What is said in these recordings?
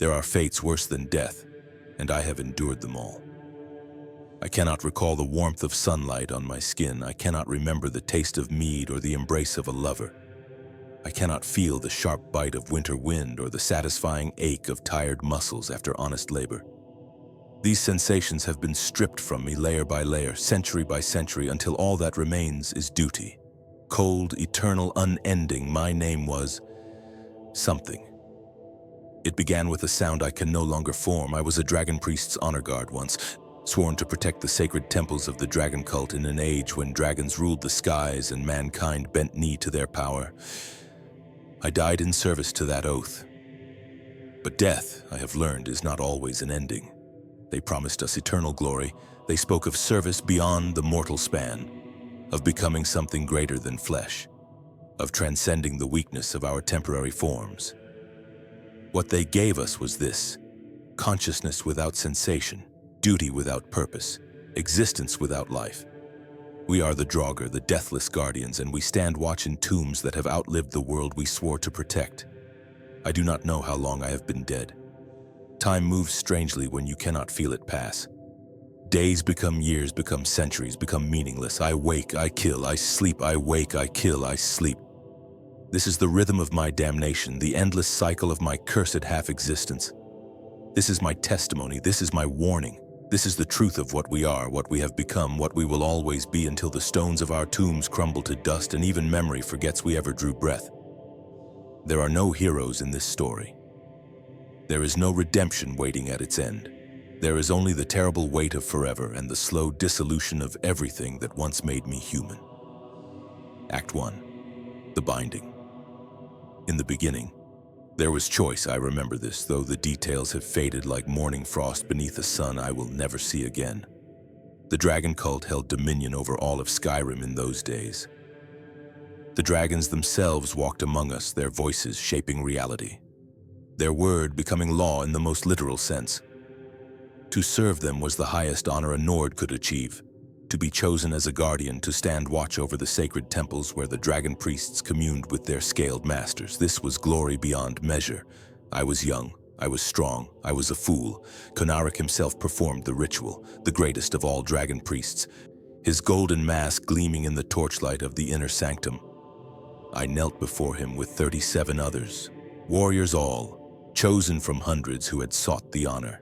There are fates worse than death, and I have endured them all. I cannot recall the warmth of sunlight on my skin. I cannot remember the taste of mead or the embrace of a lover. I cannot feel the sharp bite of winter wind or the satisfying ache of tired muscles after honest labor. These sensations have been stripped from me layer by layer, century by century, until all that remains is duty. Cold, eternal, unending, my name was something. It began with a sound I can no longer form. I was a dragon priest's honor guard once, sworn to protect the sacred temples of the dragon cult in an age when dragons ruled the skies and mankind bent knee to their power. I died in service to that oath. But death, I have learned, is not always an ending. They promised us eternal glory. They spoke of service beyond the mortal span, of becoming something greater than flesh, of transcending the weakness of our temporary forms. What they gave us was this: consciousness without sensation, duty without purpose, existence without life. We are the Draugr, the deathless guardians, and we stand watch in tombs that have outlived the world we swore to protect. I do not know how long I have been dead. Time moves strangely when you cannot feel it pass. Days become years, become centuries, become meaningless. I wake, I kill, I sleep, I wake, I kill, I sleep. This is the rhythm of my damnation, the endless cycle of my cursed half-existence. This is my testimony, this is my warning. This is the truth of what we are, what we have become, what we will always be until the stones of our tombs crumble to dust and even memory forgets we ever drew breath. There are no heroes in this story. There is no redemption waiting at its end. There is only the terrible weight of forever and the slow dissolution of everything that once made me human. Act 1. The Binding. In the beginning, there was choice. I remember this, though the details have faded like morning frost beneath a sun I will never see again. The dragon cult held dominion over all of Skyrim in those days. The dragons themselves walked among us, their voices shaping reality. Their word becoming law in the most literal sense. To serve them was the highest honor a Nord could achieve. To be chosen as a guardian, to stand watch over the sacred temples where the dragon priests communed with their scaled masters. This was glory beyond measure. I was young, I was strong, I was a fool. Konarek himself performed the ritual, the greatest of all dragon priests, his golden mask gleaming in the torchlight of the inner sanctum. I knelt before him with 37 others, warriors all, chosen from hundreds who had sought the honor.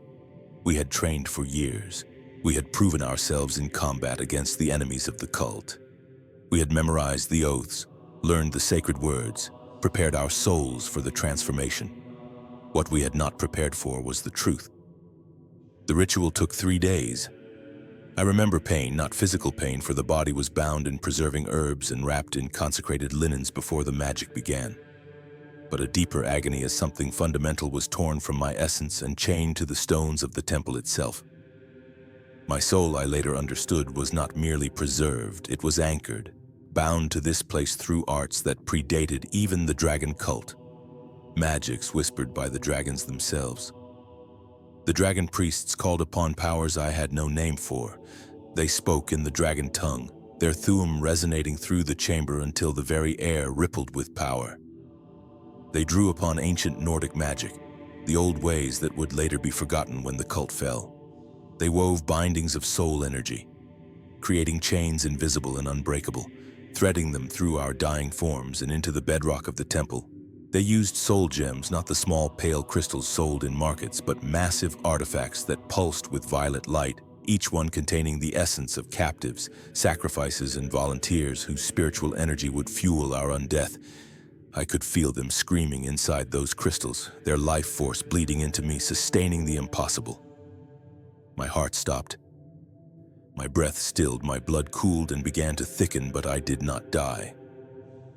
We had trained for years. We had proven ourselves in combat against the enemies of the cult. We had memorized the oaths, learned the sacred words, prepared our souls for the transformation. What we had not prepared for was the truth. The ritual took 3 days. I remember pain, not physical pain, for the body was bound in preserving herbs and wrapped in consecrated linens before the magic began. But a deeper agony as something fundamental was torn from my essence and chained to the stones of the temple itself. My soul, I later understood, was not merely preserved, it was anchored, bound to this place through arts that predated even the dragon cult. Magics whispered by the dragons themselves. The dragon priests called upon powers I had no name for. They spoke in the dragon tongue, their thu'um resonating through the chamber until the very air rippled with power. They drew upon ancient Nordic magic, the old ways that would later be forgotten when the cult fell. They wove bindings of soul energy, creating chains invisible and unbreakable, threading them through our dying forms and into the bedrock of the temple. They used soul gems, not the small pale crystals sold in markets, but massive artifacts that pulsed with violet light, each one containing the essence of captives, sacrifices, and volunteers whose spiritual energy would fuel our undeath. I could feel them screaming inside those crystals, their life force bleeding into me, sustaining the impossible. My heart stopped. My breath stilled, my blood cooled and began to thicken, but I did not die.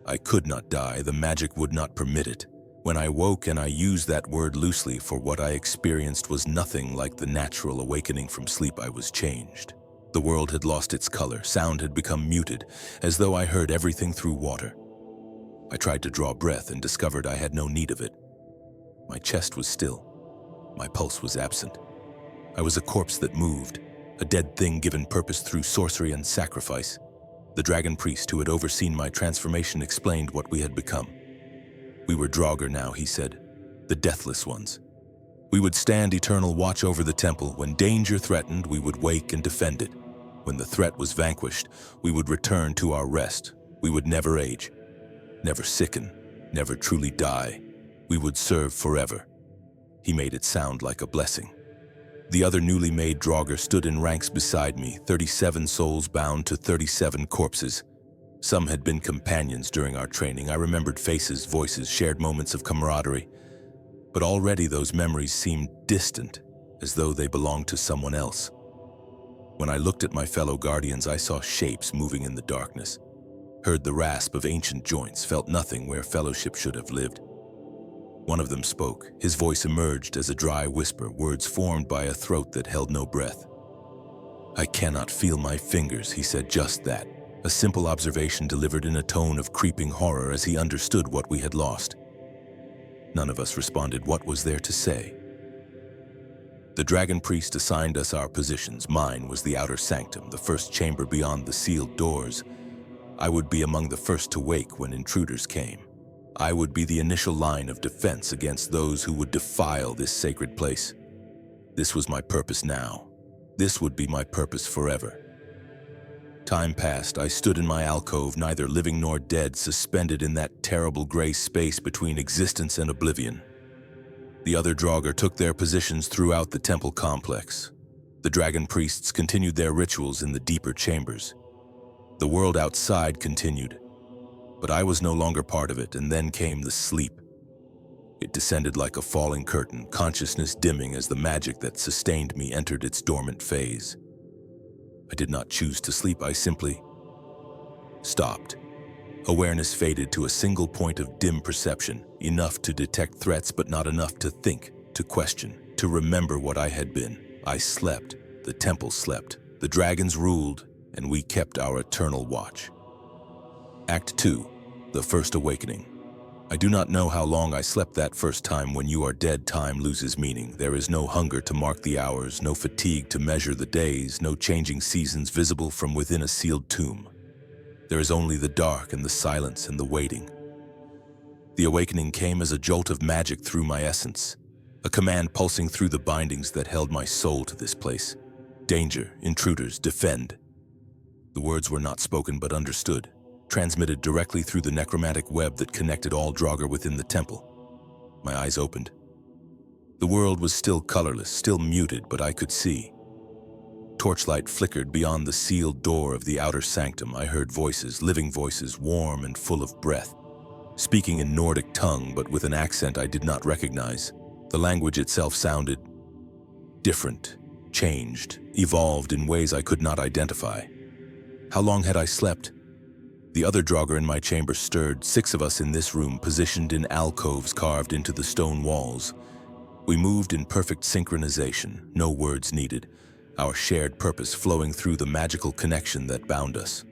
I could not die, the magic would not permit it. When I woke, and I use that word loosely, for what I experienced was nothing like the natural awakening from sleep. I was changed. The world had lost its color, sound had become muted, as though I heard everything through water. I tried to draw breath and discovered I had no need of it. My chest was still. My pulse was absent. I was a corpse that moved, a dead thing given purpose through sorcery and sacrifice. The dragon priest who had overseen my transformation explained what we had become. We were Draugr now, he said, the deathless ones. We would stand eternal watch over the temple. When danger threatened, we would wake and defend it. When the threat was vanquished, we would return to our rest. We would never age, never sicken, never truly die. We would serve forever. He made it sound like a blessing. The other newly made Draugr stood in ranks beside me, 37 souls bound to 37 corpses. Some had been companions during our training. I remembered faces, voices, shared moments of camaraderie. But already those memories seemed distant, as though they belonged to someone else. When I looked at my fellow guardians, I saw shapes moving in the darkness, heard the rasp of ancient joints, felt nothing where fellowship should have lived. One of them spoke. His voice emerged as a dry whisper, words formed by a throat that held no breath. "I cannot feel my fingers," he said, just that. A simple observation delivered in a tone of creeping horror as he understood what we had lost. None of us responded. What was there to say? The dragon priest assigned us our positions. Mine was the outer sanctum, the first chamber beyond the sealed doors. I would be among the first to wake when intruders came. I would be the initial line of defense against those who would defile this sacred place. This was my purpose now. This would be my purpose forever. Time passed. I stood in my alcove, neither living nor dead, suspended in that terrible gray space between existence and oblivion. The other Draugr took their positions throughout the temple complex. The dragon priests continued their rituals in the deeper chambers. The world outside continued, but I was no longer part of it, and then came the sleep. It descended like a falling curtain, consciousness dimming as the magic that sustained me entered its dormant phase. I did not choose to sleep, I simply stopped. Awareness faded to a single point of dim perception, enough to detect threats but not enough to think, to question, to remember what I had been. I slept, the temple slept, the dragons ruled, and we kept our eternal watch. Act 2. The First Awakening. I do not know how long I slept that first time. When you are dead, time loses meaning. There is no hunger to mark the hours, no fatigue to measure the days, no changing seasons visible from within a sealed tomb. There is only the dark and the silence and the waiting. The awakening came as a jolt of magic through my essence, a command pulsing through the bindings that held my soul to this place. Danger, intruders, defend. The words were not spoken but understood, transmitted directly through the necromantic web that connected all Draugr within the temple. My eyes opened. The world was still colorless, still muted, but I could see. Torchlight flickered beyond the sealed door of the outer sanctum. I heard voices, living voices, warm and full of breath, speaking in Nordic tongue, but with an accent I did not recognize. The language itself sounded different, changed, evolved in ways I could not identify. How long had I slept? The other Draugr in my chamber stirred, 6 of us in this room, positioned in alcoves carved into the stone walls. We moved in perfect synchronization, no words needed, our shared purpose flowing through the magical connection that bound us.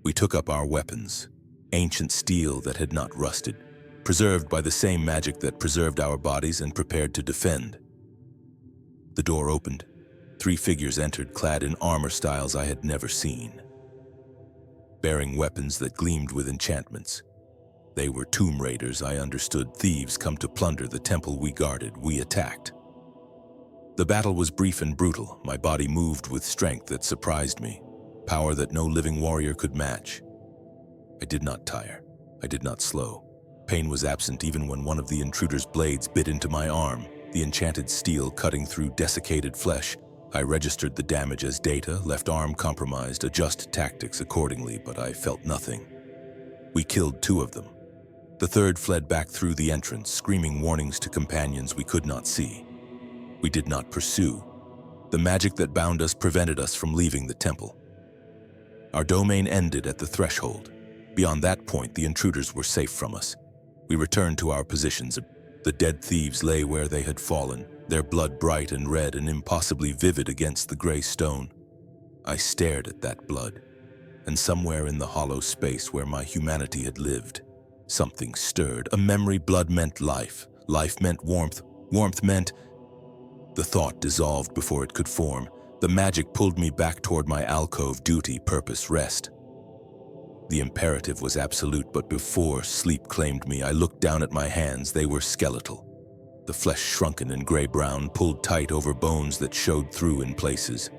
We took up our weapons, ancient steel that had not rusted, preserved by the same magic that preserved our bodies, and prepared to defend. The door opened. 3 figures entered, clad in armor styles I had never seen, bearing weapons that gleamed with enchantments. They were tomb raiders, I understood, thieves come to plunder the temple we guarded. We attacked. The battle was brief and brutal. My body moved with strength that surprised me, power that no living warrior could match. I did not tire. I did not slow. Pain was absent even when one of the intruder's blades bit into my arm, the enchanted steel cutting through desiccated flesh. I registered the damage as data, left arm compromised, adjust tactics accordingly, but I felt nothing. We killed 2 of them. The third fled back through the entrance, screaming warnings to companions we could not see. We did not pursue. The magic that bound us prevented us from leaving the temple. Our domain ended at the threshold. Beyond that point, the intruders were safe from us. We returned to our positions. The dead thieves lay where they had fallen, their blood bright and red and impossibly vivid against the gray stone. I stared at that blood, and somewhere in the hollow space where my humanity had lived, something stirred. A memory. Blood meant life. Life meant warmth. Warmth meant... The thought dissolved before it could form. The magic pulled me back toward my alcove. Duty, purpose, rest. The imperative was absolute, but before sleep claimed me, I looked down at my hands. They were skeletal. the flesh shrunken and gray-brown, pulled tight over bones that showed through in places.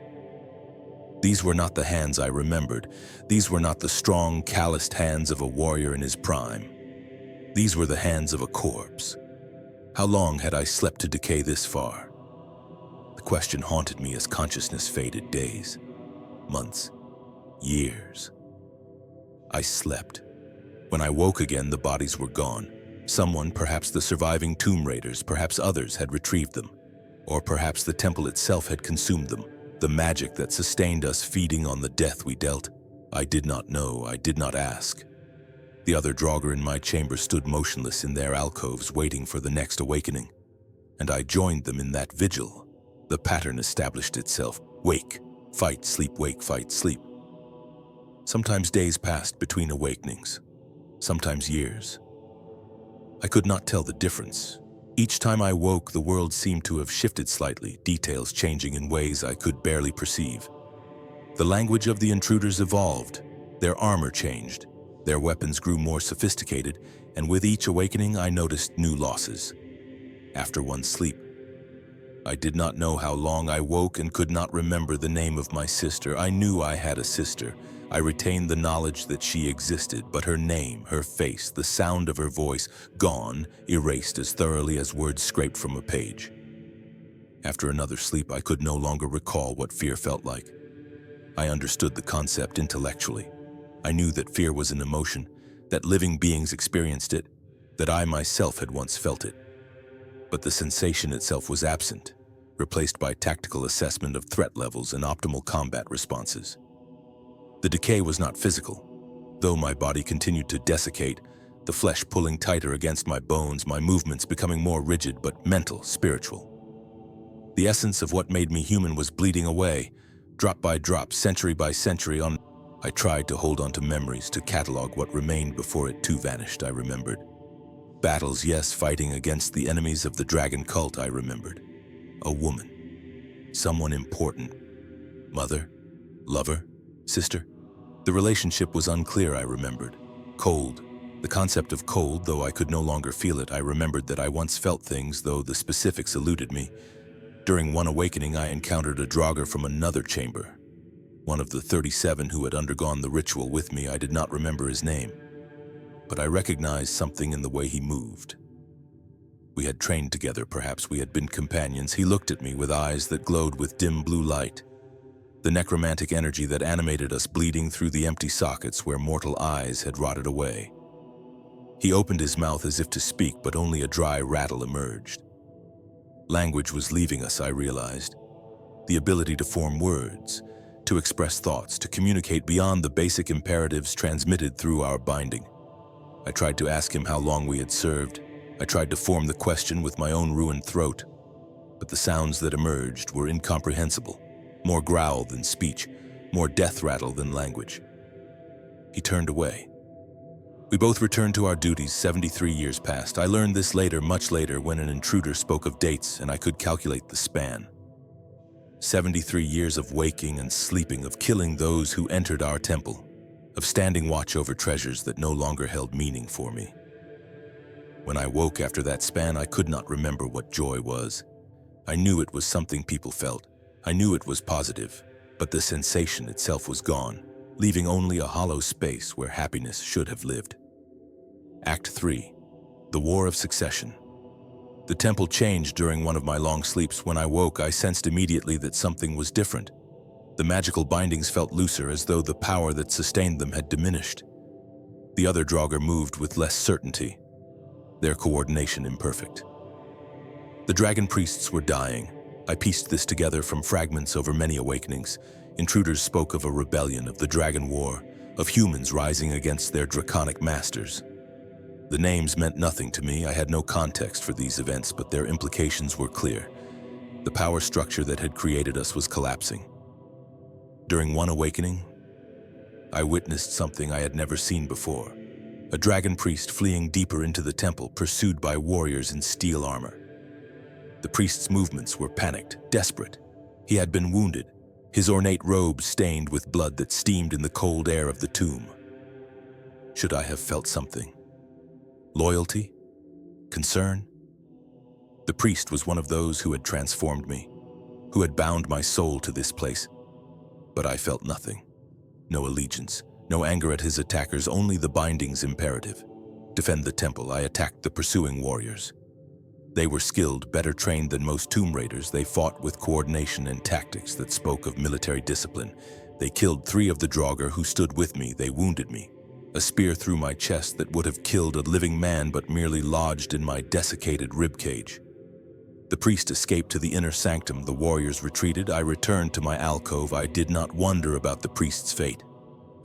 These were not the hands I remembered. These were not the strong, calloused hands of a warrior in his prime. These were the hands of a corpse. How long had I slept to decay this far? The question haunted me as consciousness faded. Days, months, years. I slept. When I woke again, the bodies were gone. Someone, perhaps the surviving tomb raiders, perhaps others, had retrieved them. Or perhaps the temple itself had consumed them. The magic that sustained us feeding on the death we dealt. I did not know, I did not ask. The other Draugr in my chamber stood motionless in their alcoves, waiting for the next awakening. And I joined them in that vigil. The pattern established itself. Wake, fight, sleep, wake, fight, sleep. Sometimes days passed between awakenings. Sometimes years. I could not tell the difference. Each time I woke, the world seemed to have shifted slightly, details changing in ways I could barely perceive. The language of the intruders evolved. Their armor changed. Their weapons grew more sophisticated, and with each awakening I noticed new losses. After one sleep, I did not know how long I woke and could not remember the name of my sister. I knew I had a sister. I retained the knowledge that she existed, but her name, her face, the sound of her voice, gone, erased as thoroughly as words scraped from a page. After another sleep, I could no longer recall what fear felt like. I understood the concept intellectually. I knew that fear was an emotion, that living beings experienced it, that I myself had once felt it. But the sensation itself was absent, replaced by tactical assessment of threat levels and optimal combat responses. The decay was not physical. Though my body continued to desiccate, the flesh pulling tighter against my bones, my movements becoming more rigid but mental, spiritual. The essence of what made me human was bleeding away, drop by drop, century by century. I tried to hold on to memories, to catalog what remained before it too vanished. I remembered battles, yes, fighting against the enemies of the dragon cult. I remembered a woman, someone important, mother, lover, sister. The relationship was unclear. I remembered cold, the concept of cold. Though I could no longer feel it, I remembered that I once felt things, though the specifics eluded me. During one awakening, I encountered a Draugr from another chamber, one of the 37 who had undergone the ritual with me. I did not remember his name, but I recognized something in the way he moved. We had trained together, perhaps we had been companions. He looked at me with eyes that glowed with dim blue light, the necromantic energy that animated us bleeding through the empty sockets where mortal eyes had rotted away. He opened his mouth as if to speak, but only a dry rattle emerged. Language was leaving us, I realized. The ability to form words, to express thoughts, to communicate beyond the basic imperatives transmitted through our binding. I tried to ask him how long we had served. I tried to form the question with my own ruined throat, but the sounds that emerged were incomprehensible, more growl than speech, more death rattle than language. He turned away. We both returned to our duties. 73 years passed. I learned this later, much later, when an intruder spoke of dates and I could calculate the span. 73 years of waking and sleeping, of killing those who entered our temple, of standing watch over treasures that no longer held meaning for me. When I woke after that span, I could not remember what joy was. I knew it was something people felt. I knew it was positive, but the sensation itself was gone, leaving only a hollow space where happiness should have lived. Act 3. The War of Succession. The temple changed during one of my long sleeps. When I woke, I sensed immediately that something was different. The magical bindings felt looser, as though the power that sustained them had diminished. The other Draugr moved with less certainty, their coordination imperfect. The dragon priests were dying. I pieced this together from fragments over many awakenings. Intruders spoke of a rebellion, of the dragon war, of humans rising against their draconic masters. The names meant nothing to me. I had no context for these events, but their implications were clear. The power structure that had created us was collapsing. During one awakening, I witnessed something I had never seen before. A dragon priest fleeing deeper into the temple, pursued by warriors in steel armor. The priest's movements were panicked, desperate. He had been wounded, his ornate robe stained with blood that steamed in the cold air of the tomb. Should I have felt something? Loyalty? Concern? The priest was one of those who had transformed me, who had bound my soul to this place. But I felt nothing. No allegiance, no anger at his attackers, only the binding's imperative. Defend the temple, I attacked the pursuing warriors. They were skilled, better trained than most tomb raiders. They fought with coordination and tactics that spoke of military discipline. They killed 3 of the Draugr who stood with me. They wounded me. A spear through my chest that would have killed a living man but merely lodged in my desiccated ribcage. The priest escaped to the inner sanctum. The warriors retreated. I returned to my alcove. I did not wonder about the priest's fate.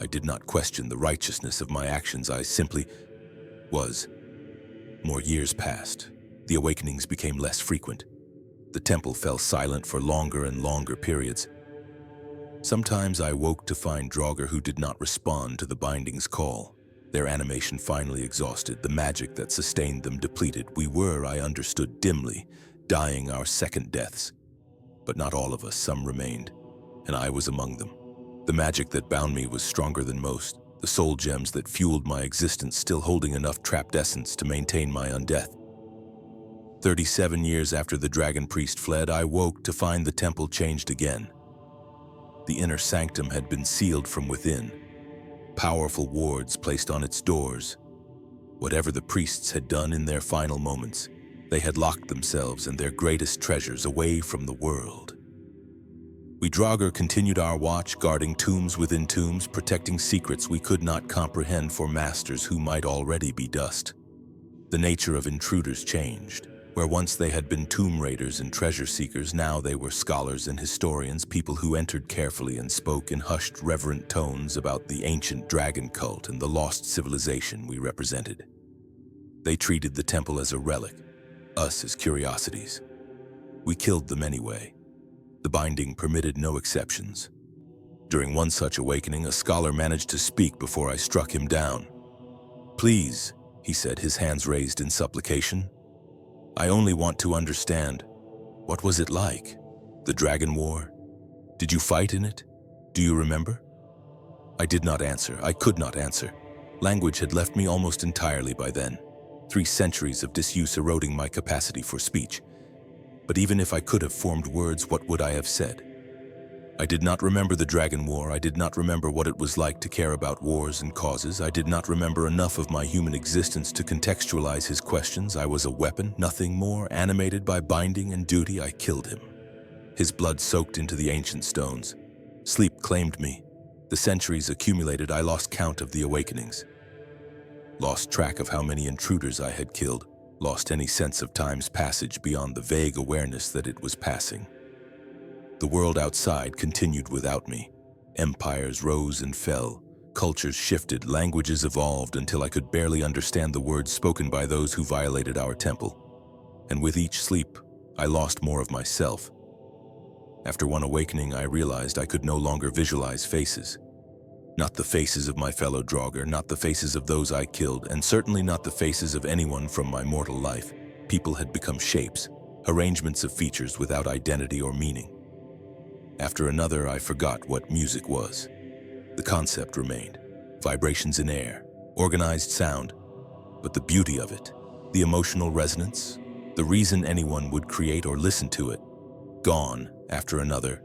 I did not question the righteousness of my actions. I simply was. More years passed. The awakenings became less frequent. The temple fell silent for longer and longer periods. Sometimes I woke to find Draugr who did not respond to the binding's call. Their animation finally exhausted, the magic that sustained them depleted. We were, I understood dimly, dying our second deaths. But not all of us, some remained, and I was among them. The magic that bound me was stronger than most, the soul gems that fueled my existence still holding enough trapped essence to maintain my undeath. 37 years after the dragon priest fled, I woke to find the temple changed again. The inner sanctum had been sealed from within, powerful wards placed on its doors. Whatever the priests had done in their final moments, they had locked themselves and their greatest treasures away from the world. We Draugr continued our watch, guarding tombs within tombs, protecting secrets we could not comprehend for masters who might already be dust. The nature of intruders changed. Where once they had been tomb raiders and treasure seekers, now they were scholars and historians, people who entered carefully and spoke in hushed, reverent tones about the ancient dragon cult and the lost civilization we represented. They treated the temple as a relic, us as curiosities. We killed them anyway. The binding permitted no exceptions. During one such awakening, a scholar managed to speak before I struck him down. "Please," he said, his hands raised in supplication. "I only want to understand. What was it like? The Dragon War? Did you fight in it? Do you remember?" I did not answer. I could not answer. Language had left me almost entirely by then. 3 centuries of disuse eroding my capacity for speech. But even if I could have formed words, what would I have said? I did not remember the Dragon War. I did not remember what it was like to care about wars and causes. I did not remember enough of my human existence to contextualize his questions. I was a weapon, nothing more. Animated by binding and duty, I killed him. His blood soaked into the ancient stones. Sleep claimed me. The centuries accumulated. I lost count of the awakenings. Lost track of how many intruders I had killed. Lost any sense of time's passage beyond the vague awareness that it was passing. The world outside continued without me. Empires rose and fell. Cultures shifted. Languages evolved until I could barely understand the words spoken by those who violated our temple. And with each sleep, I lost more of myself. After one awakening, I realized I could no longer visualize faces. Not the faces of my fellow Draugr, not the faces of those I killed, and certainly not the faces of anyone from my mortal life. People had become shapes, arrangements of features without identity or meaning. After another, I forgot what music was. The concept remained. Vibrations in air, organized sound. But the beauty of it, the emotional resonance, the reason anyone would create or listen to it, gone after another.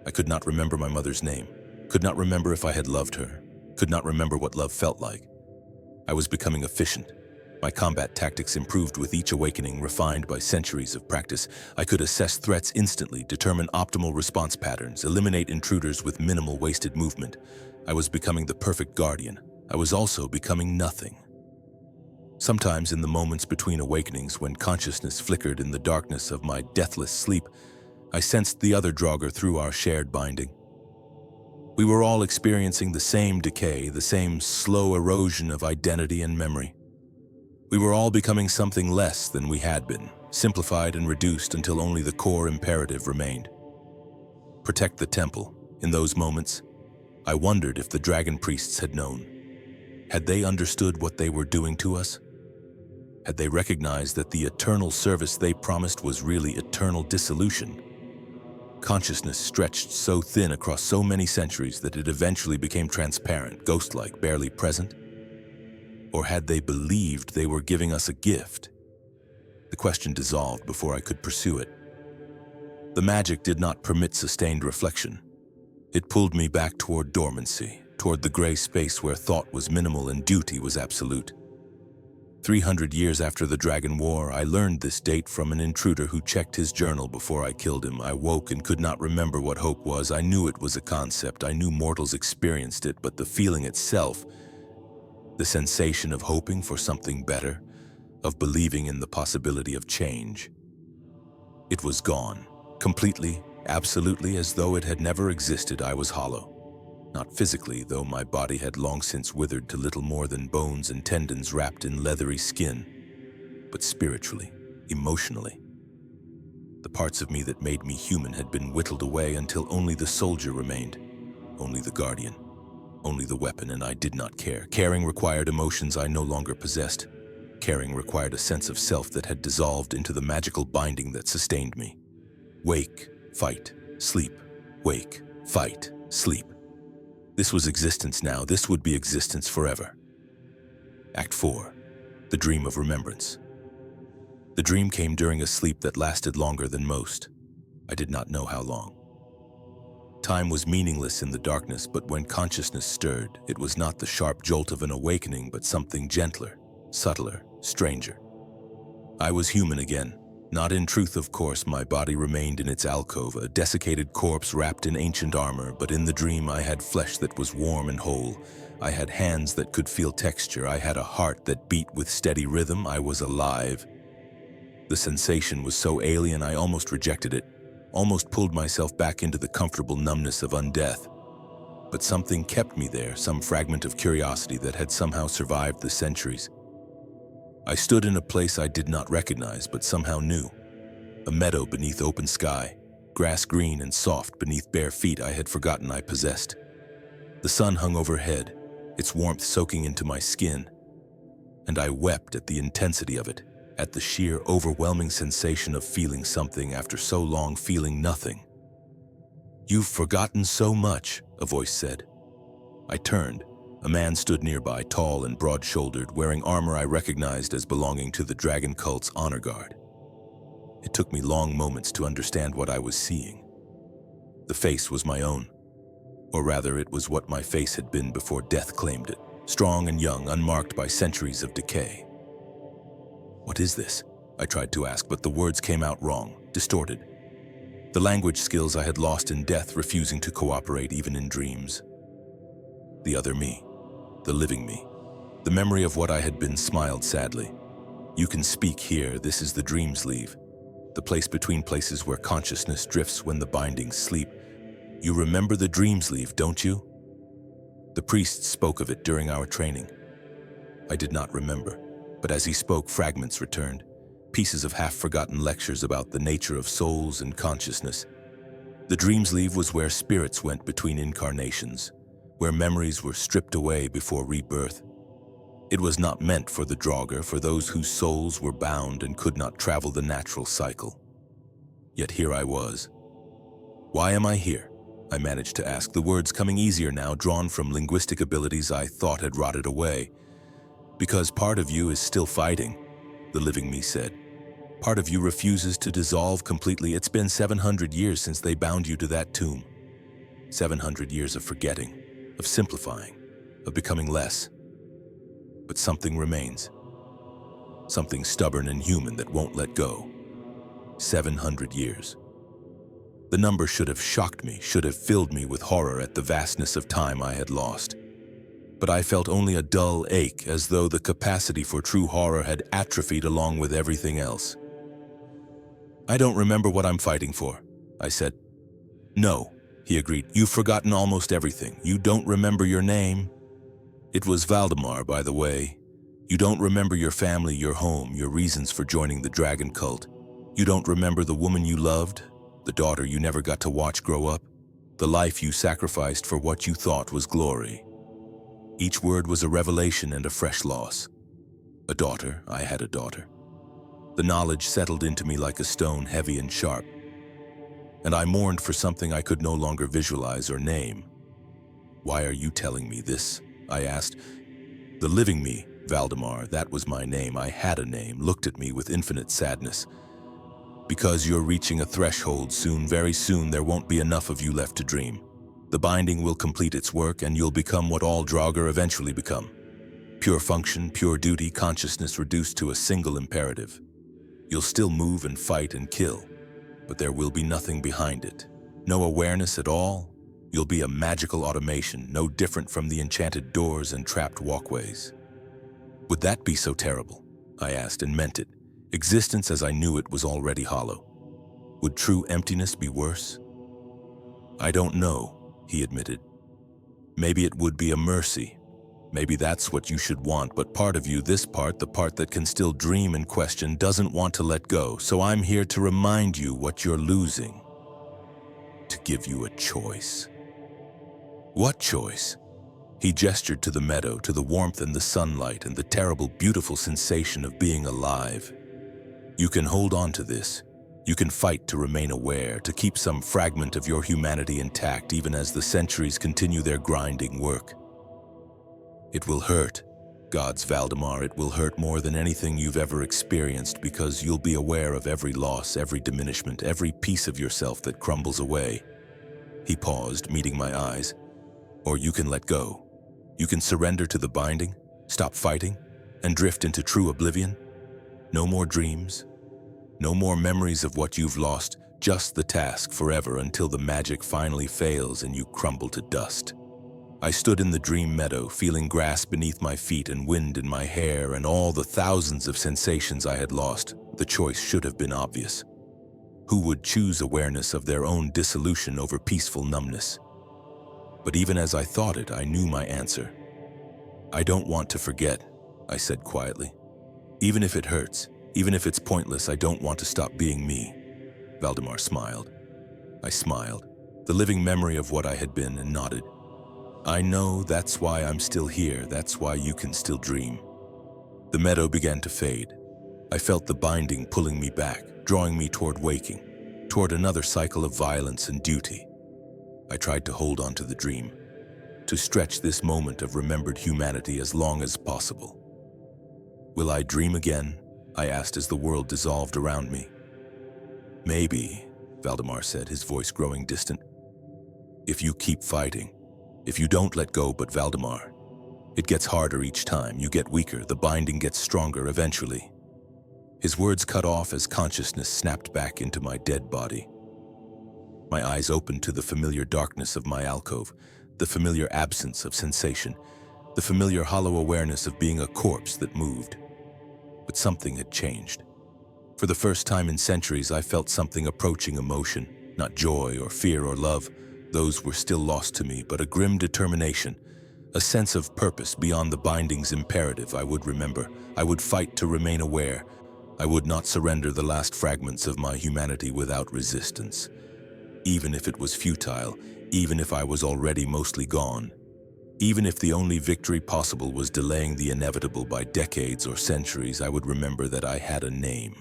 I could not remember my mother's name, could not remember if I had loved her, could not remember what love felt like. I was becoming efficient. My combat tactics improved with each awakening, refined by centuries of practice. I could assess threats instantly, determine optimal response patterns, eliminate intruders with minimal wasted movement. I was becoming the perfect guardian. I was also becoming nothing. Sometimes in the moments between awakenings, when consciousness flickered in the darkness of my deathless sleep, I sensed the other Draugr through our shared binding. We were all experiencing the same decay, the same slow erosion of identity and memory. We were all becoming something less than we had been, simplified and reduced until only the core imperative remained. Protect the temple. In those moments, I wondered if the dragon priests had known. Had they understood what they were doing to us? Had they recognized that the eternal service they promised was really eternal dissolution? Consciousness stretched so thin across so many centuries that it eventually became transparent, ghost-like, barely present. Or had they believed they were giving us a gift? The question dissolved before I could pursue it. The magic did not permit sustained reflection. It pulled me back toward dormancy, toward the gray space where thought was minimal and duty was absolute. 300 years after the Dragon War, I learned this date from an intruder who checked his journal before I killed him. I woke and could not remember what hope was. I knew it was a concept. I knew mortals experienced it, but the feeling itself, the sensation of hoping for something better, of believing in the possibility of change, it was gone, completely, absolutely, as though it had never existed. I was hollow. Not physically, though my body had long since withered to little more than bones and tendons wrapped in leathery skin, but spiritually, emotionally. The parts of me that made me human had been whittled away until only the soldier remained, only the guardian, only the weapon, and I did not care. Caring required emotions I no longer possessed. Caring required a sense of self that had dissolved into the magical binding that sustained me. Wake, fight, sleep, wake, fight, sleep. This was existence now. This would be existence forever. Act 4. The Dream of Remembrance. The dream came during a sleep that lasted longer than most. I did not know how long. Time was meaningless in the darkness, but when consciousness stirred, it was not the sharp jolt of an awakening, but something gentler, subtler, stranger. I was human again. Not in truth, of course. My body remained in its alcove, a desiccated corpse wrapped in ancient armor, but in the dream I had flesh that was warm and whole. I had hands that could feel texture. I had a heart that beat with steady rhythm. I was alive. The sensation was so alien I almost rejected it, almost pulled myself back into the comfortable numbness of undeath. But something kept me there, some fragment of curiosity that had somehow survived the centuries. I stood in a place I did not recognize, but somehow knew. A meadow beneath open sky, grass green and soft beneath bare feet I had forgotten I possessed. The sun hung overhead, its warmth soaking into my skin, and I wept at the intensity of it, at the sheer, overwhelming sensation of feeling something after so long feeling nothing. "You've forgotten so much," a voice said. I turned. A man stood nearby, tall and broad-shouldered, wearing armor I recognized as belonging to the dragon cult's honor guard. It took me long moments to understand what I was seeing. The face was my own. Or rather, it was what my face had been before death claimed it, strong and young, unmarked by centuries of decay. "What is this?" I tried to ask, but the words came out wrong, distorted. The language skills I had lost in death, refusing to cooperate even in dreams. The other me. The living me. The memory of what I had been smiled sadly. "You can speak here. This is the dream's leave. The place between places where consciousness drifts when the bindings sleep. You remember the dream's leave, don't you?" The priest spoke of it during our training. I did not remember, but as he spoke, fragments returned. Pieces of half-forgotten lectures about the nature of souls and consciousness. The dream's leave was where spirits went between incarnations, where memories were stripped away before rebirth. It was not meant for the Draugr, for those whose souls were bound and could not travel the natural cycle. Yet here I was. "Why am I here?" I managed to ask, the words coming easier now, drawn from linguistic abilities I thought had rotted away. "Because part of you is still fighting," the living me said. "Part of you refuses to dissolve completely. It's been 700 years since they bound you to that tomb. 700 years of forgetting, of simplifying, of becoming less. But something remains. Something stubborn and human that won't let go. 700 years. The number should have shocked me, should have filled me with horror at the vastness of time I had lost. But I felt only a dull ache, as though the capacity for true horror had atrophied along with everything else. "I don't remember what I'm fighting for," I said. "No," he agreed. "You've forgotten almost everything. You don't remember your name. It was Valdemar, by the way. You don't remember your family, your home, your reasons for joining the dragon cult. You don't remember the woman you loved, the daughter you never got to watch grow up, the life you sacrificed for what you thought was glory." Each word was a revelation and a fresh loss. A daughter, I had a daughter. The knowledge settled into me like a stone, heavy and sharp. And I mourned for something I could no longer visualize or name. "Why are you telling me this?" I asked. The living me, Valdemar, that was my name. I had a name, looked at me with infinite sadness. Because you're reaching a threshold soon, very soon, there won't be enough of you left to dream. The binding will complete its work, and you'll become what all Draugr eventually become. Pure function, pure duty, consciousness reduced to a single imperative. You'll still move and fight and kill, but there will be nothing behind it. No awareness at all. You'll be a magical automation, no different from the enchanted doors and trapped walkways. Would that be so terrible? I asked and meant it. Existence as I knew it was already hollow. Would true emptiness be worse? I don't know, he admitted. Maybe it would be a mercy. Maybe that's what you should want, but part of you, this part, the part that can still dream and question, doesn't want to let go. So I'm here to remind you what you're losing. To give you a choice. What choice? He gestured to the meadow, to the warmth and the sunlight and the terrible, beautiful sensation of being alive. You can hold on to this. You can fight to remain aware, to keep some fragment of your humanity intact even as the centuries continue their grinding work. It will hurt, God's Valdemar, it will hurt more than anything you've ever experienced because you'll be aware of every loss, every diminishment, every piece of yourself that crumbles away. He paused, meeting my eyes. Or you can let go. You can surrender to the binding, stop fighting, and drift into true oblivion. No more dreams, no more memories of what you've lost, just the task forever until the magic finally fails and you crumble to dust. I stood in the dream meadow, feeling grass beneath my feet and wind in my hair and all the thousands of sensations I had lost. The choice should have been obvious. Who would choose awareness of their own dissolution over peaceful numbness? But even as I thought it, I knew my answer. I don't want to forget, I said quietly. Even if it hurts, even if it's pointless, I don't want to stop being me. Valdemar smiled. I smiled, the living memory of what I had been, and nodded. I know, that's why I'm still here, that's why you can still dream. The meadow began to fade. I felt the binding pulling me back, drawing me toward waking, toward another cycle of violence and duty. I tried to hold on to the dream, to stretch this moment of remembered humanity as long as possible. Will I dream again? I asked as the world dissolved around me. Maybe, Valdemar said, his voice growing distant. If you keep fighting, if you don't let go, but Valdemar, it gets harder each time. You get weaker, the binding gets stronger eventually. His words cut off as consciousness snapped back into my dead body. My eyes opened to the familiar darkness of my alcove, the familiar absence of sensation, the familiar hollow awareness of being a corpse that moved. But something had changed. For the first time in centuries, I felt something approaching emotion, not joy or fear or love. Those were still lost to me, but a grim determination, a sense of purpose beyond the binding's imperative. I would remember. I would fight to remain aware. I would not surrender the last fragments of my humanity without resistance. Even if it was futile, even if I was already mostly gone, even if the only victory possible was delaying the inevitable by decades or centuries, I would remember that I had a name,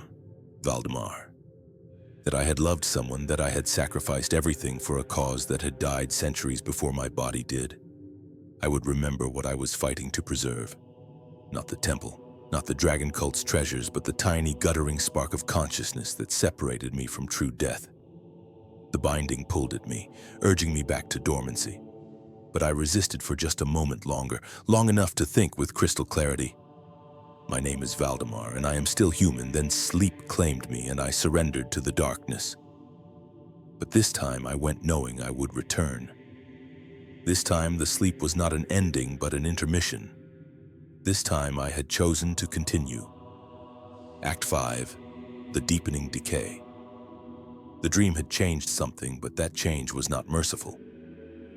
Valdemar. That I had loved someone, that I had sacrificed everything for a cause that had died centuries before my body did. I would remember what I was fighting to preserve. Not the temple, not the dragon cult's treasures, but the tiny guttering spark of consciousness that separated me from true death. The binding pulled at me, urging me back to dormancy. But I resisted for just a moment longer, long enough to think with crystal clarity. My name is Valdemar, and I am still human. Then sleep claimed me, and I surrendered to the darkness. But this time I went knowing I would return. This time the sleep was not an ending, but an intermission. This time I had chosen to continue. Act 5, the deepening decay. The dream had changed something, but that change was not merciful.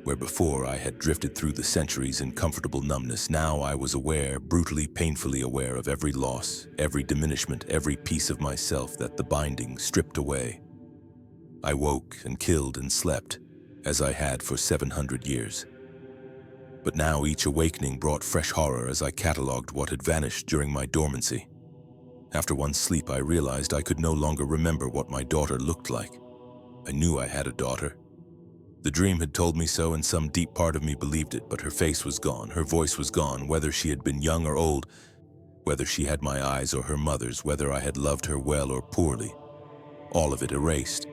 Where before I had drifted through the centuries in comfortable numbness, now I was aware, brutally, painfully aware of every loss, every diminishment, every piece of myself that the binding stripped away. I woke and killed and slept, as I had for 700 years. But now each awakening brought fresh horror as I catalogued what had vanished during my dormancy. After one sleep, I realized I could no longer remember what my daughter looked like. I knew I had a daughter. The dream had told me so, and some deep part of me believed it, but her face was gone, her voice was gone. Whether she had been young or old, Whether she had my eyes or her mother's, whether I had loved her well or poorly, all of it erased.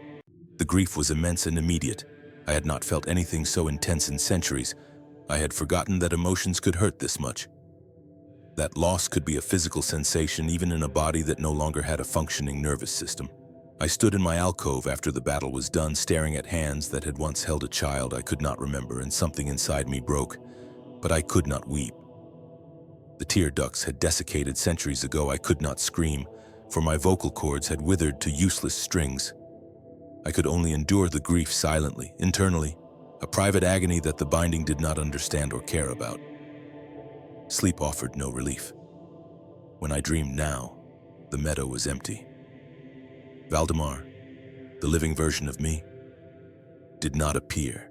The grief was immense and immediate. I had not felt anything so intense in centuries. I had forgotten that emotions could hurt this much. That loss could be a physical sensation even in a body that no longer had a functioning nervous system. I stood in my alcove after the battle was done, staring at hands that had once held a child I could not remember, and something inside me broke, but I could not weep. The tear ducts had desiccated centuries ago. I could not scream, for my vocal cords had withered to useless strings. I could only endure the grief silently, internally, a private agony that the binding did not understand or care about. Sleep offered no relief. When I dreamed now, the meadow was empty. Valdemar, the living version of me, did not appear.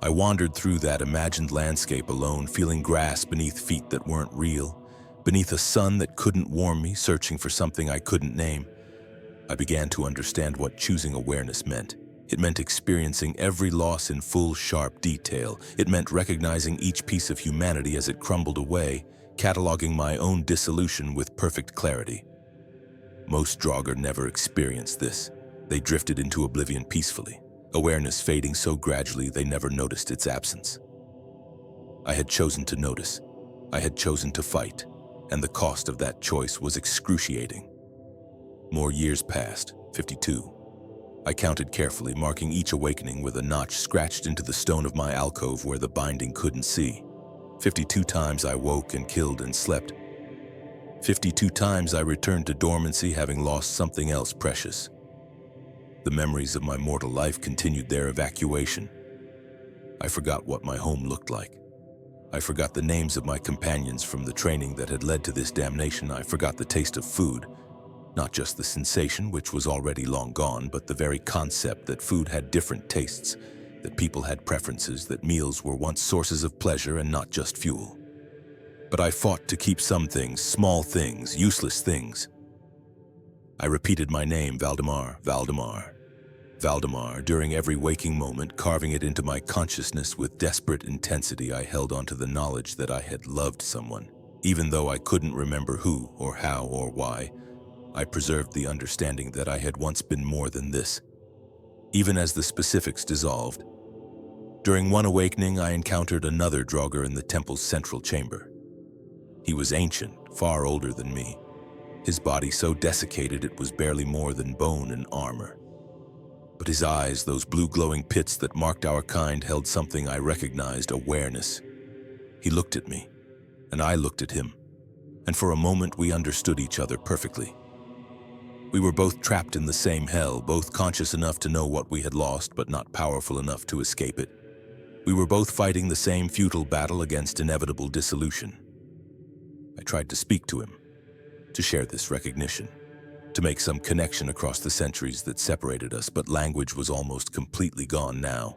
I wandered through that imagined landscape alone, feeling grass beneath feet that weren't real, beneath a sun that couldn't warm me, searching for something I couldn't name. I began to understand what choosing awareness meant. It meant experiencing every loss in full, sharp detail. It meant recognizing each piece of humanity as it crumbled away, cataloging my own dissolution with perfect clarity. Most Draugr never experienced this. They drifted into oblivion peacefully, awareness fading so gradually they never noticed its absence. I had chosen to notice. I had chosen to fight, and the cost of that choice was excruciating. More years passed, 52. I counted carefully, marking each awakening with a notch scratched into the stone of my alcove where the binding couldn't see. 52 times I woke and killed and slept. 52 times I returned to dormancy, having lost something else precious. The memories of my mortal life continued their evacuation. I forgot what my home looked like. I forgot the names of my companions from the training that had led to this damnation. I forgot the taste of food. Not just the sensation, which was already long gone, but the very concept that food had different tastes, that people had preferences, that meals were once sources of pleasure and not just fuel. But I fought to keep some things, small things, useless things. I repeated my name, Valdemar, Valdemar, Valdemar, during every waking moment, carving it into my consciousness with desperate intensity. I held on to the knowledge that I had loved someone, even though I couldn't remember who or how or why. I preserved the understanding that I had once been more than this, even as the specifics dissolved. During one awakening, I encountered another Draugr in the temple's central chamber. He was ancient, far older than me, his body so desiccated it was barely more than bone and armor. But his eyes, those blue glowing pits that marked our kind, held something I recognized: awareness. He looked at me, and I looked at him, and for a moment we understood each other perfectly. We were both trapped in the same hell, both conscious enough to know what we had lost, but not powerful enough to escape it. We were both fighting the same futile battle against inevitable dissolution. I tried to speak to him, to share this recognition, to make some connection across the centuries that separated us, but language was almost completely gone now.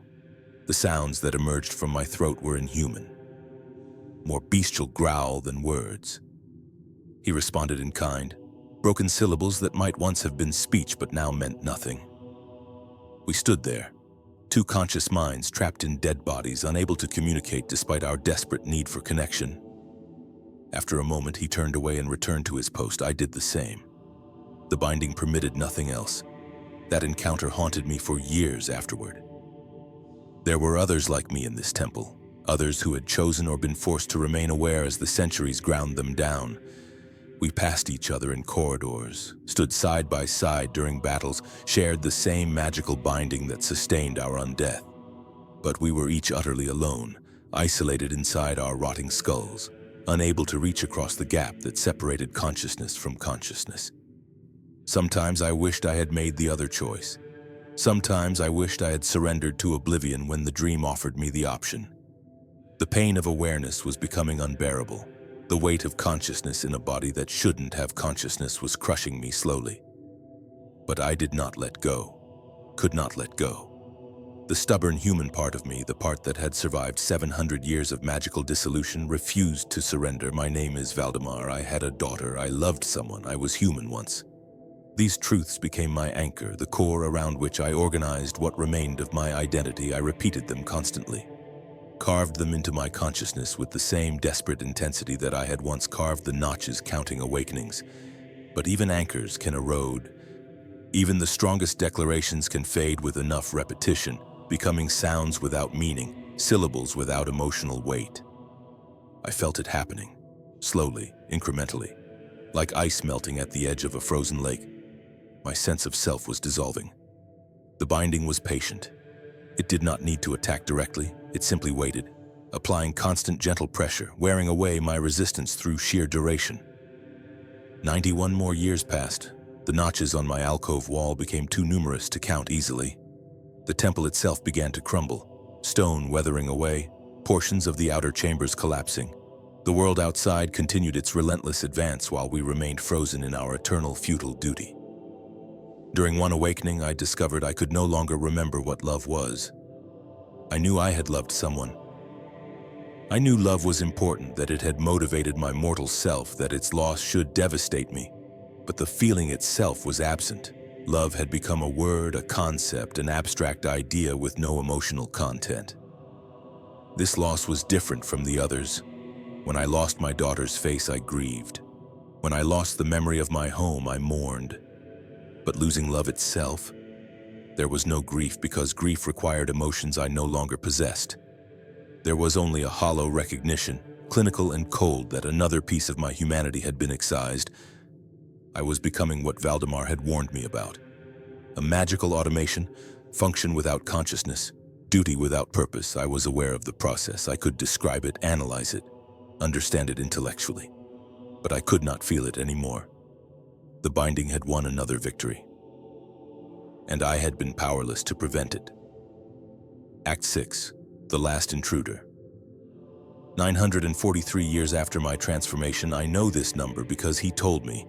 The sounds that emerged from my throat were inhuman, more bestial growl than words. He responded in kind, broken syllables that might once have been speech but now meant nothing. We stood there, two conscious minds trapped in dead bodies, unable to communicate despite our desperate need for connection. After a moment, he turned away and returned to his post. I did the same. The binding permitted nothing else. That encounter haunted me for years afterward. There were others like me in this temple, others who had chosen or been forced to remain aware as the centuries ground them down. We passed each other in corridors, stood side by side during battles, shared the same magical binding that sustained our undeath. But we were each utterly alone, isolated inside our rotting skulls, unable to reach across the gap that separated consciousness from consciousness. Sometimes I wished I had made the other choice. Sometimes I wished I had surrendered to oblivion when the dream offered me the option. The pain of awareness was becoming unbearable. The weight of consciousness in a body that shouldn't have consciousness was crushing me slowly. But I did not let go, could not let go. The stubborn human part of me, the part that had survived 700 years of magical dissolution, refused to surrender. My name is Valdemar. I had a daughter. I loved someone. I was human once. These truths became my anchor, the core around which I organized what remained of my identity. I repeated them constantly. carved them into my consciousness with the same desperate intensity that I had once carved the notches counting awakenings. But even anchors can erode. Even the strongest declarations can fade with enough repetition, becoming sounds without meaning, syllables without emotional weight. I felt it happening, slowly, incrementally, like ice melting at the edge of a frozen lake. My sense of self was dissolving. The binding was patient. It did not need to attack directly, it simply waited, applying constant gentle pressure, wearing away my resistance through sheer duration. 91 more years passed. The notches on my alcove wall became too numerous to count easily. The temple itself began to crumble, stone weathering away, portions of the outer chambers collapsing. The world outside continued its relentless advance while we remained frozen in our eternal futile duty. During one awakening, I discovered I could no longer remember what love was. I knew I had loved someone. I knew love was important, that it had motivated my mortal self, that its loss should devastate me. But the feeling itself was absent. Love had become a word, a concept, an abstract idea with no emotional content. This loss was different from the others. When I lost my daughter's face, I grieved. When I lost the memory of my home, I mourned. But losing love itself, there was no grief, because grief required emotions I no longer possessed. There was only a hollow recognition, clinical and cold, that another piece of my humanity had been excised. I was becoming what Valdemar had warned me about. A magical automation, function without consciousness, duty without purpose. I was aware of the process. I could describe it, analyze it, understand it intellectually. But I could not feel it anymore. The binding had won another victory, and I had been powerless to prevent it. Act 6. The Last Intruder. 943 years after my transformation, I know this number because he told me.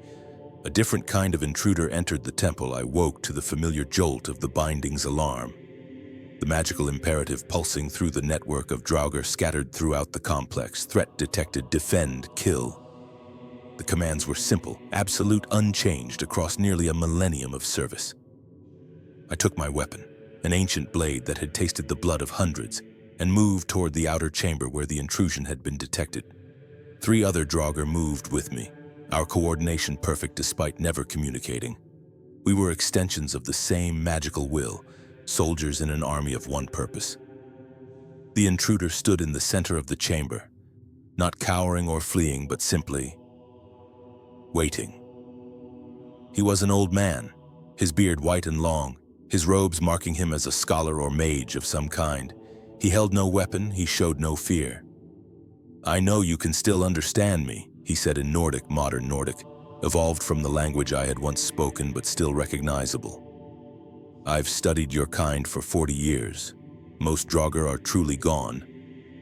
A different kind of intruder entered the temple. I woke to the familiar jolt of the binding's alarm. The magical imperative pulsing through the network of Draugr scattered throughout the complex. Threat detected, defend, kill. The commands were simple, absolute, unchanged across nearly a millennium of service. I took my weapon, an ancient blade that had tasted the blood of hundreds, and moved toward the outer chamber where the intrusion had been detected. 3 other Draugr moved with me, our coordination perfect despite never communicating. We were extensions of the same magical will, soldiers in an army of one purpose. The intruder stood in the center of the chamber, not cowering or fleeing, but simply waiting. He was an old man, his beard white and long, his robes marking him as a scholar or mage of some kind. He held no weapon, he showed no fear. "I know you can still understand me," he said in Nordic, modern Nordic, evolved from the language I had once spoken but still recognizable. "I've studied your kind for 40 years. Most Draugr are truly gone.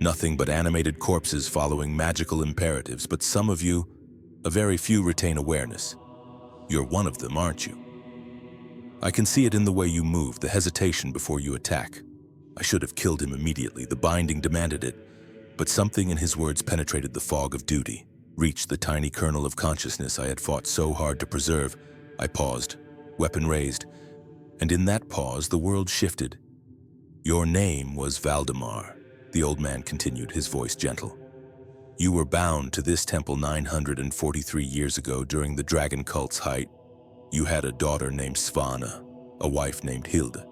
Nothing but animated corpses following magical imperatives, but some of you, a very few, retain awareness. You're one of them, aren't you? I can see it in the way you move, the hesitation before you attack. I should have killed him immediately. The binding demanded it, but something in his words penetrated the fog of duty, reached the tiny kernel of consciousness I had fought so hard to preserve. I paused, weapon raised, and in that pause the world shifted. "Your name was Valdemar," the old man continued, his voice gentle. "You were bound to this temple 943 years ago during the dragon cult's height. You had a daughter named Svanna, a wife named Hilda.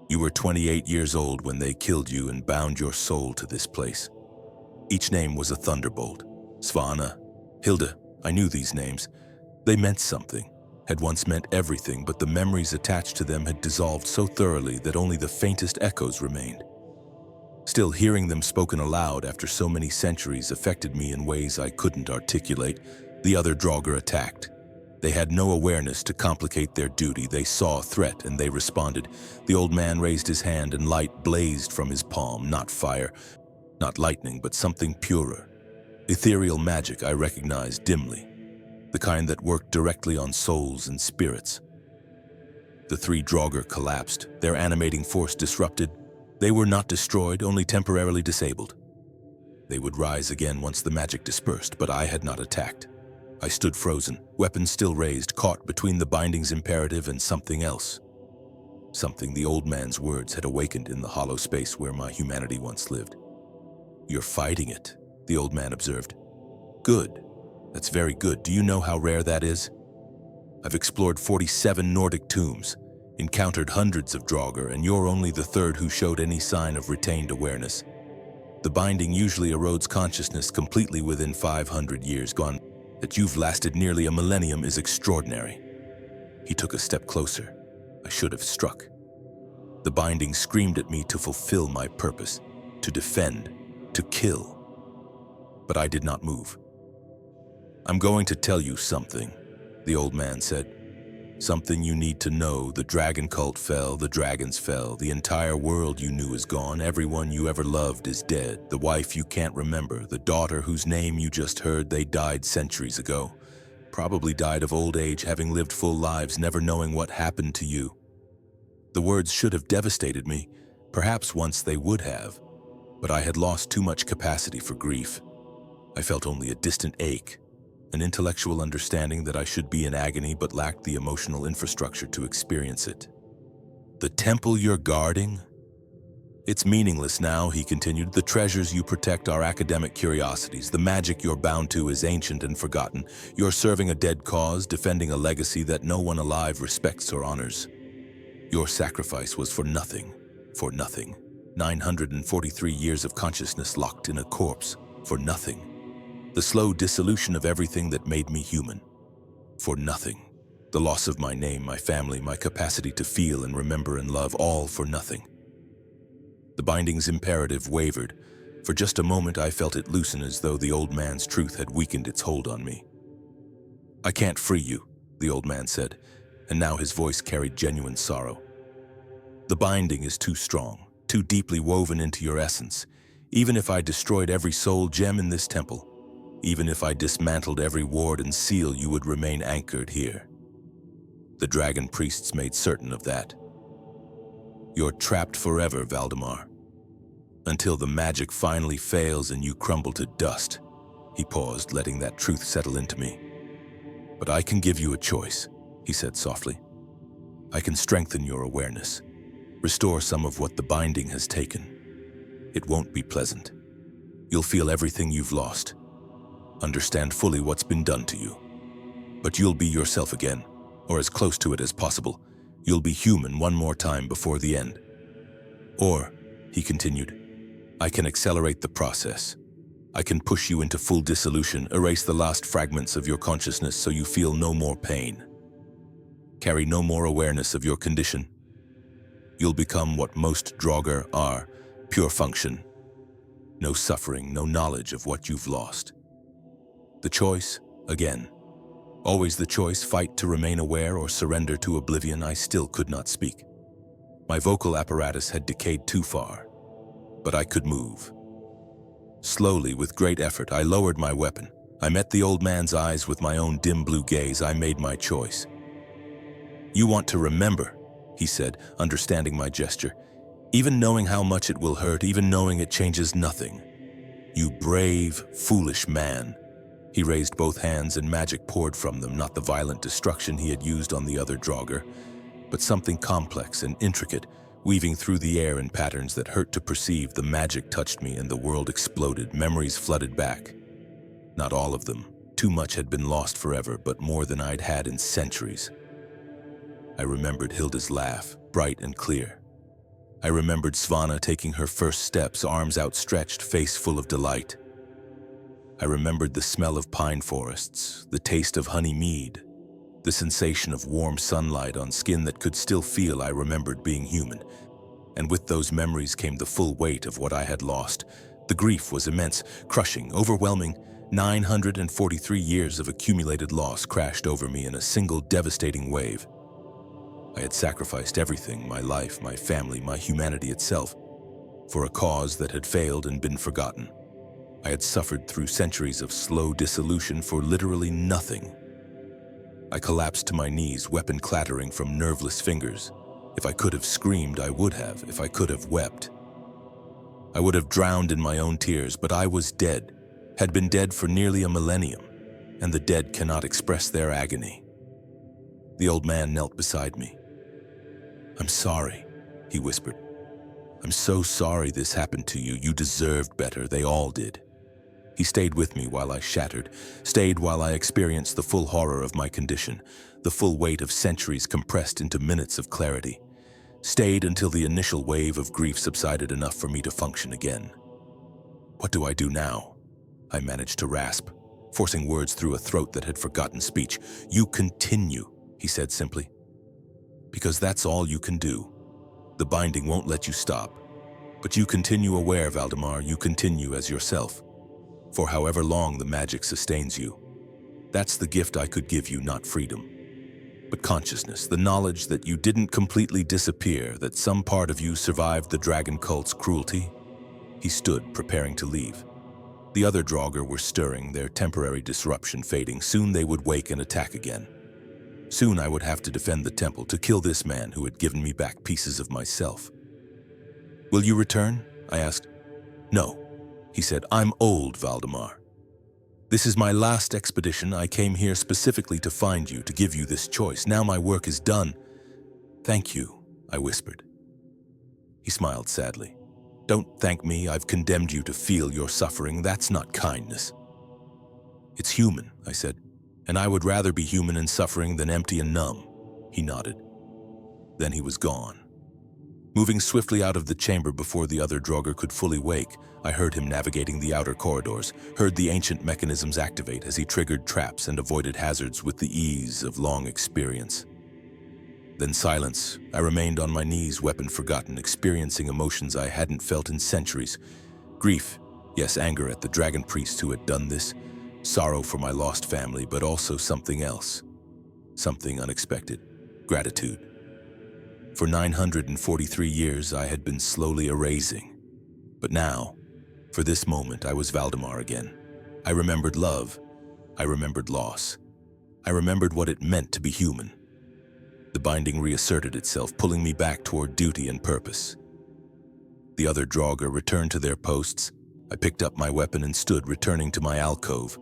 You were 28 years old when they killed you and bound your soul to this place. Each name was a thunderbolt. Svanna, Hilda, I knew these names. They meant something, had once meant everything, but the memories attached to them had dissolved so thoroughly that only the faintest echoes remained. Still, hearing them spoken aloud after so many centuries affected me in ways I couldn't articulate. The other Draugr attacked. They had no awareness to complicate their duty. They saw a threat and they responded. The old man raised his hand and light blazed from his palm, not fire, not lightning, but something purer. Ethereal magic I recognized dimly, the kind that worked directly on souls and spirits. The 3 Draugr collapsed, their animating force disrupted. They were not destroyed, only temporarily disabled. They would rise again once the magic dispersed, but I had not attacked. I stood frozen, weapon still raised, caught between the binding's imperative and something else. Something the old man's words had awakened in the hollow space where my humanity once lived. "You're fighting it," the old man observed. "Good. That's very good. Do you know how rare that is? I've explored 47 Nordic tombs, encountered hundreds of Draugr, and you're only the third who showed any sign of retained awareness. The binding usually erodes consciousness completely within 500 years gone. That you've lasted nearly a millennium is extraordinary." He took a step closer. I should have struck. The binding screamed at me to fulfill my purpose, to defend, to kill. But I did not move. "I'm going to tell you something," the old man said. "Something you need to know. The dragon cult fell, the dragons fell, the entire world you knew is gone, everyone you ever loved is dead, the wife you can't remember, the daughter whose name you just heard, they died centuries ago. Probably died of old age, having lived full lives, never knowing what happened to you." The words should have devastated me. Perhaps once they would have, but I had lost too much capacity for grief. I felt only a distant ache, an intellectual understanding that I should be in agony but lacked the emotional infrastructure to experience it. "The temple you're guarding? It's meaningless now," he continued. "The treasures you protect are academic curiosities. The magic you're bound to is ancient and forgotten. You're serving a dead cause, defending a legacy that no one alive respects or honors. Your sacrifice was for nothing, for nothing. 943 years of consciousness locked in a corpse, for nothing. The slow dissolution of everything that made me human, for nothing. The loss of my name, my family, my capacity to feel and remember and love, all for nothing." The binding's imperative wavered. For just a moment I felt it loosen, as though the old man's truth had weakened its hold on me. "I can't free you," the old man said, and now his voice carried genuine sorrow. "The binding is too strong, too deeply woven into your essence. Even if I destroyed every soul gem in this temple, even if I dismantled every ward and seal, you would remain anchored here. The dragon priests made certain of that. You're trapped forever, Valdemar, until the magic finally fails and you crumble to dust." He paused, letting that truth settle into me. "But I can give you a choice," he said softly. "I can strengthen your awareness, restore some of what the binding has taken. It won't be pleasant. You'll feel everything you've lost, understand fully what's been done to you. But you'll be yourself again, or as close to it as possible. You'll be human one more time before the end. Or," he continued, "I can accelerate the process. I can push you into full dissolution, erase the last fragments of your consciousness so you feel no more pain. Carry no more awareness of your condition. You'll become what most Draugr are, pure function. No suffering, no knowledge of what you've lost. The choice, again. Always the choice, fight to remain aware or surrender to oblivion." I still could not speak. My vocal apparatus had decayed too far, but I could move. Slowly, with great effort, I lowered my weapon. I met the old man's eyes with my own dim blue gaze. I made my choice. "You want to remember," he said, understanding my gesture. "Even knowing how much it will hurt, even knowing it changes nothing. You brave, foolish man." He raised both hands and magic poured from them, not the violent destruction he had used on the other Draugr, but something complex and intricate, weaving through the air in patterns that hurt to perceive. The magic touched me and the world exploded. Memories flooded back. Not all of them. Too much had been lost forever, but more than I'd had in centuries. I remembered Hilda's laugh, bright and clear. I remembered Svanna taking her first steps, arms outstretched, face full of delight. I remembered the smell of pine forests, the taste of honey mead, the sensation of warm sunlight on skin that could still feel. I remembered being human, and with those memories came the full weight of what I had lost. The grief was immense, crushing, overwhelming. 943 years of accumulated loss crashed over me in a single devastating wave. I had sacrificed everything, my life, my family, my humanity itself, for a cause that had failed and been forgotten. I had suffered through centuries of slow dissolution for literally nothing. I collapsed to my knees, weapon clattering from nerveless fingers. If I could have screamed, I would have. If I could have wept, I would have drowned in my own tears. But I was dead, had been dead for nearly a millennium, and the dead cannot express their agony. The old man knelt beside me. "I'm sorry," he whispered. I'm so sorry this happened to you. You deserved better. They all did. He stayed with me while I shattered, stayed while I experienced the full horror of my condition, the full weight of centuries compressed into minutes of clarity. Stayed until the initial wave of grief subsided enough for me to function again. What do I do now? I managed to rasp, forcing words through a throat that had forgotten speech. You continue, he said simply. Because that's all you can do. The binding won't let you stop. But you continue aware, Valdemar, you continue as yourself. For however long the magic sustains you. That's the gift I could give you, not freedom. But consciousness, the knowledge that you didn't completely disappear, that some part of you survived the dragon cult's cruelty. He stood, preparing to leave. The other Draugr were stirring, their temporary disruption fading. Soon they would wake and attack again. Soon I would have to defend the temple, to kill this man who had given me back pieces of myself. Will you return? I asked. No, he said. I'm old, Valdemar. This is my last expedition. I came here specifically to find you, to give you this choice. Now my work is done. Thank you, I whispered. He smiled sadly. Don't thank me. I've condemned you to feel your suffering. That's not kindness. It's human, I said, and I would rather be human and suffering than empty and numb. He nodded. Then he was gone. Moving swiftly out of the chamber before the other Draugr could fully wake, I heard him navigating the outer corridors, heard the ancient mechanisms activate as he triggered traps and avoided hazards with the ease of long experience. Then silence. I remained on my knees, weapon forgotten, experiencing emotions I hadn't felt in centuries. Grief, yes, anger at the dragon priest who had done this, sorrow for my lost family, but also something else, something unexpected, gratitude. For 943 years, I had been slowly erasing. But now, for this moment, I was Valdemar again. I remembered love. I remembered loss. I remembered what it meant to be human. The binding reasserted itself, pulling me back toward duty and purpose. The other Draugr returned to their posts. I picked up my weapon and stood, returning to my alcove.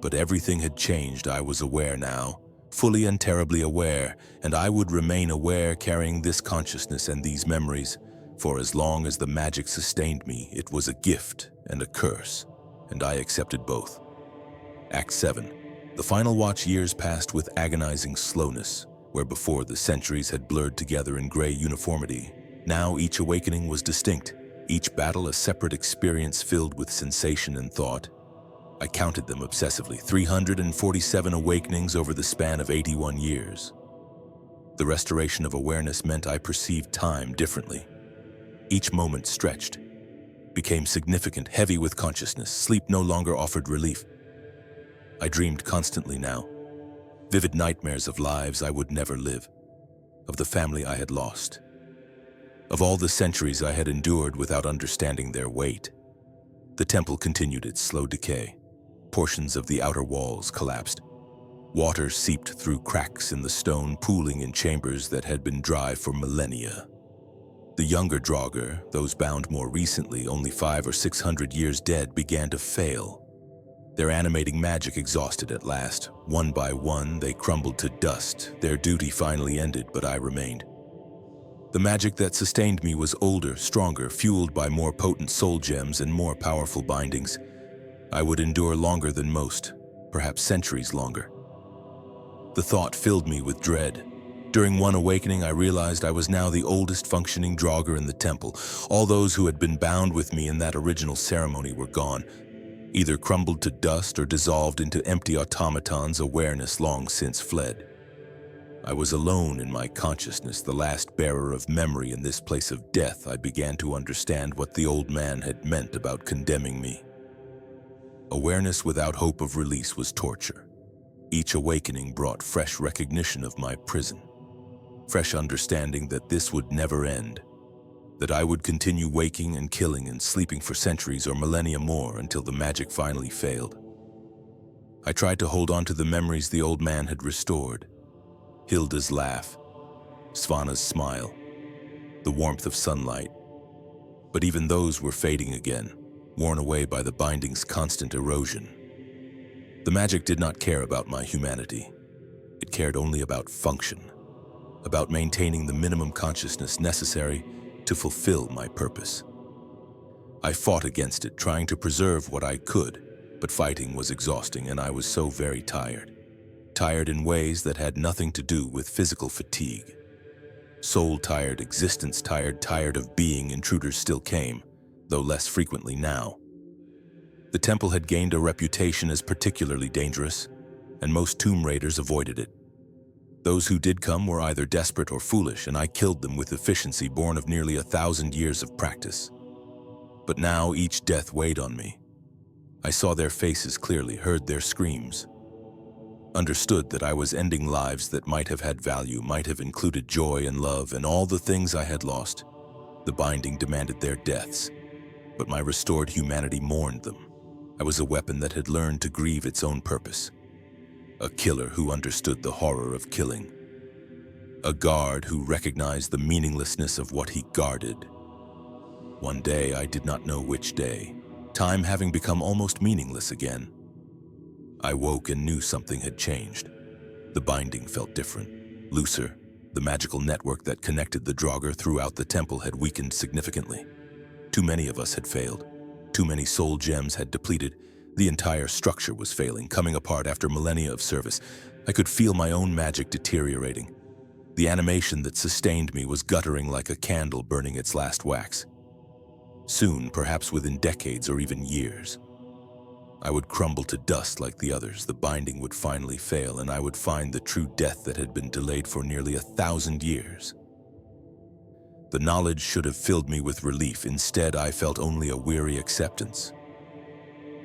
But everything had changed. I was aware now. Fully and terribly aware, and I would remain aware, carrying this consciousness and these memories, for as long as the magic sustained me. It was a gift and a curse, and I accepted both. Act 7. The final watch. Years passed with agonizing slowness, where before the centuries had blurred together in gray uniformity. Now each awakening was distinct, each battle a separate experience filled with sensation and thought. I counted them obsessively, 347 awakenings over the span of 81 years. The restoration of awareness meant I perceived time differently. Each moment stretched, became significant, heavy with consciousness. Sleep no longer offered relief. I dreamed constantly now, vivid nightmares of lives I would never live, of the family I had lost, of all the centuries I had endured without understanding their weight. The temple continued its slow decay. Portions of the outer walls collapsed. Water seeped through cracks in the stone, pooling in chambers that had been dry for millennia. The younger Draugr, those bound more recently, only 500 or 600 years dead, began to fail. Their animating magic exhausted at last. One by one, they crumbled to dust. Their duty finally ended, but I remained. The magic that sustained me was older, stronger, fueled by more potent soul gems and more powerful bindings. I would endure longer than most, perhaps centuries longer. The thought filled me with dread. During one awakening, I realized I was now the oldest functioning Draugr in the temple. All those who had been bound with me in that original ceremony were gone, either crumbled to dust or dissolved into empty automatons, awareness long since fled. I was alone in my consciousness, the last bearer of memory in this place of death. I began to understand what the old man had meant about condemning me. Awareness without hope of release was torture. Each awakening brought fresh recognition of my prison, fresh understanding that this would never end, that I would continue waking and killing and sleeping for centuries or millennia more until the magic finally failed. I tried to hold on to the memories the old man had restored. Hilda's laugh, Svana's smile, the warmth of sunlight. But even those were fading again, worn away by the binding's constant erosion. The magic did not care about my humanity. It cared only about function, about maintaining the minimum consciousness necessary to fulfill my purpose. I fought against it, trying to preserve what I could, but fighting was exhausting and I was so very tired. Tired in ways that had nothing to do with physical fatigue. Soul tired, existence tired, tired of being. Intruders still came, though less frequently now. The temple had gained a reputation as particularly dangerous, and most tomb raiders avoided it. Those who did come were either desperate or foolish, and I killed them with efficiency born of nearly 1,000 years of practice. But now each death weighed on me. I saw their faces clearly, heard their screams, understood that I was ending lives that might have had value, might have included joy and love and all the things I had lost. The binding demanded their deaths, but my restored humanity mourned them. I was a weapon that had learned to grieve its own purpose. A killer who understood the horror of killing. A guard who recognized the meaninglessness of what he guarded. One day, I did not know which day, time having become almost meaningless again, I woke and knew something had changed. The binding felt different, looser. The magical network that connected the Draugr throughout the temple had weakened significantly. Too many of us had failed. Too many soul gems had depleted. The entire structure was failing, coming apart after millennia of service. I could feel my own magic deteriorating. The animation that sustained me was guttering like a candle burning its last wax. Soon, perhaps within decades or even years, I would crumble to dust like the others. The binding would finally fail, and I would find the true death that had been delayed for nearly 1,000 years. The knowledge should have filled me with relief. Instead, I felt only a weary acceptance.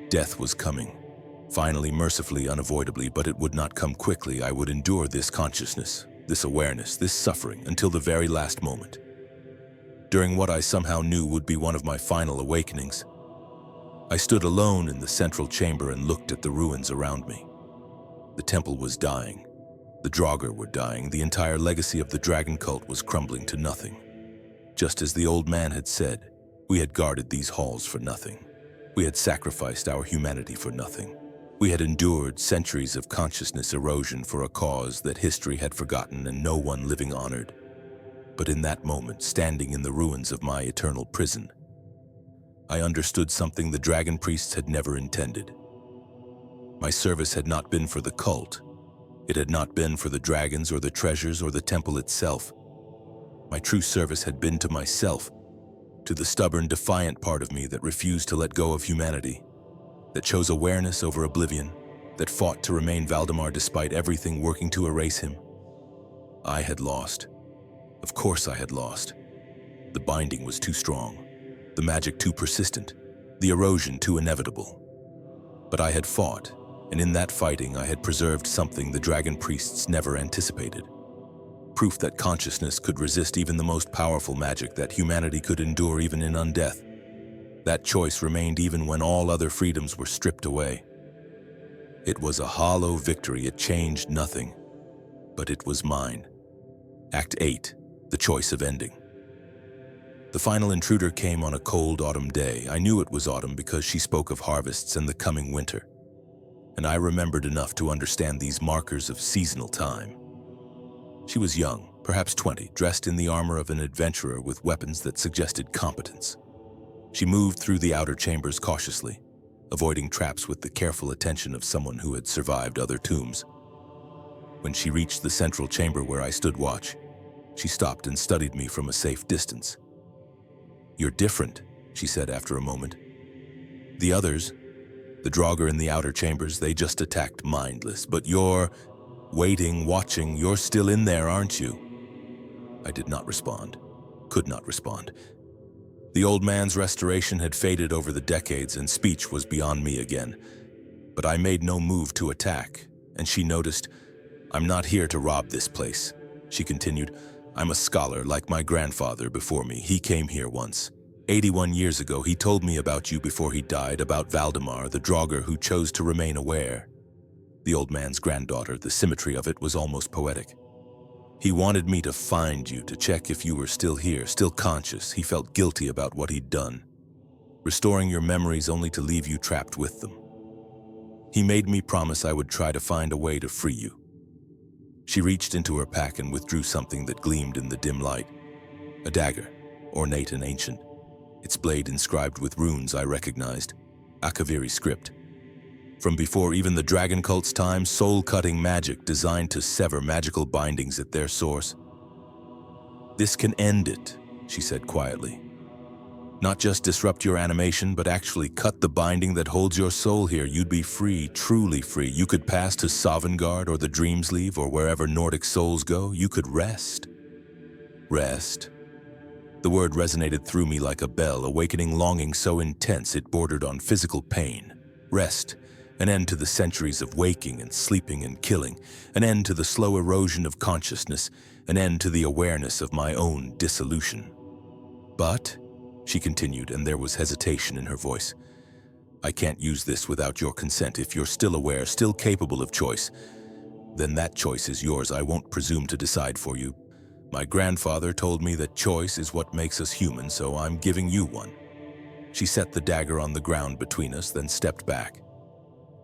Death was coming, finally, mercifully, unavoidably, but it would not come quickly. I would endure this consciousness, this awareness, this suffering, until the very last moment. During what I somehow knew would be one of my final awakenings, I stood alone in the central chamber and looked at the ruins around me. The temple was dying. The Draugr were dying. The entire legacy of the dragon cult was crumbling to nothing. Just as the old man had said, we had guarded these halls for nothing. We had sacrificed our humanity for nothing. We had endured centuries of consciousness erosion for a cause that history had forgotten and no one living honored. But in that moment, standing in the ruins of my eternal prison, I understood something the dragon priests had never intended. My service had not been for the cult. It had not been for the dragons or the treasures or the temple itself. My true service had been to myself, to the stubborn, defiant part of me that refused to let go of humanity, that chose awareness over oblivion, that fought to remain Valdemar despite everything working to erase him. I had lost. Of course I had lost. The binding was too strong. The magic too persistent, the erosion too inevitable. But I had fought, and in that fighting I had preserved something the dragon priests never anticipated. Proof that consciousness could resist even the most powerful magic, that humanity could endure even in undeath. That choice remained even when all other freedoms were stripped away. It was a hollow victory. It changed nothing, but it was mine. Act 8, the choice of ending. The final intruder came on a cold autumn day. I knew it was autumn because she spoke of harvests and the coming winter. And I remembered enough to understand these markers of seasonal time. She was young, perhaps 20, dressed in the armor of an adventurer with weapons that suggested competence. She moved through the outer chambers cautiously, avoiding traps with the careful attention of someone who had survived other tombs. When she reached the central chamber where I stood watch, she stopped and studied me from a safe distance. "You're different," she said after a moment. "The others, the Draugr in the outer chambers, they just attacked mindless. But you're waiting, watching. You're still in there, aren't you?" I did not respond, could not respond. The old man's restoration had faded over the decades and speech was beyond me again. But I made no move to attack, and she noticed. "I'm not here to rob this place," she continued. "I'm a scholar like my grandfather before me. He came here once. 81 years ago, he told me about you before he died, about Valdemar, the Draugr who chose to remain aware." The old man's granddaughter, the symmetry of it was almost poetic. "He wanted me to find you, to check if you were still here, still conscious. He felt guilty about what he'd done, restoring your memories only to leave you trapped with them. He made me promise I would try to find a way to free you." She reached into her pack and withdrew something that gleamed in the dim light. A dagger, ornate and ancient, its blade inscribed with runes I recognized, Akaviri script. From before even the dragon cult's time, soul-cutting magic designed to sever magical bindings at their source. "This can end it," she said quietly. "Not just disrupt your animation, but actually cut the binding that holds your soul here. You'd be free, truly free. You could pass to Sovngarde or the Dreamsleave or wherever Nordic souls go. You could rest." Rest. The word resonated through me like a bell, awakening longing so intense it bordered on physical pain. Rest. An end to the centuries of waking and sleeping and killing. An end to the slow erosion of consciousness. An end to the awareness of my own dissolution. "But," she continued, and there was hesitation in her voice, "I can't use this without your consent. If you're still aware, still capable of choice, then that choice is yours. I won't presume to decide for you. My grandfather told me that choice is what makes us human, so I'm giving you one." She set the dagger on the ground between us, then stepped back.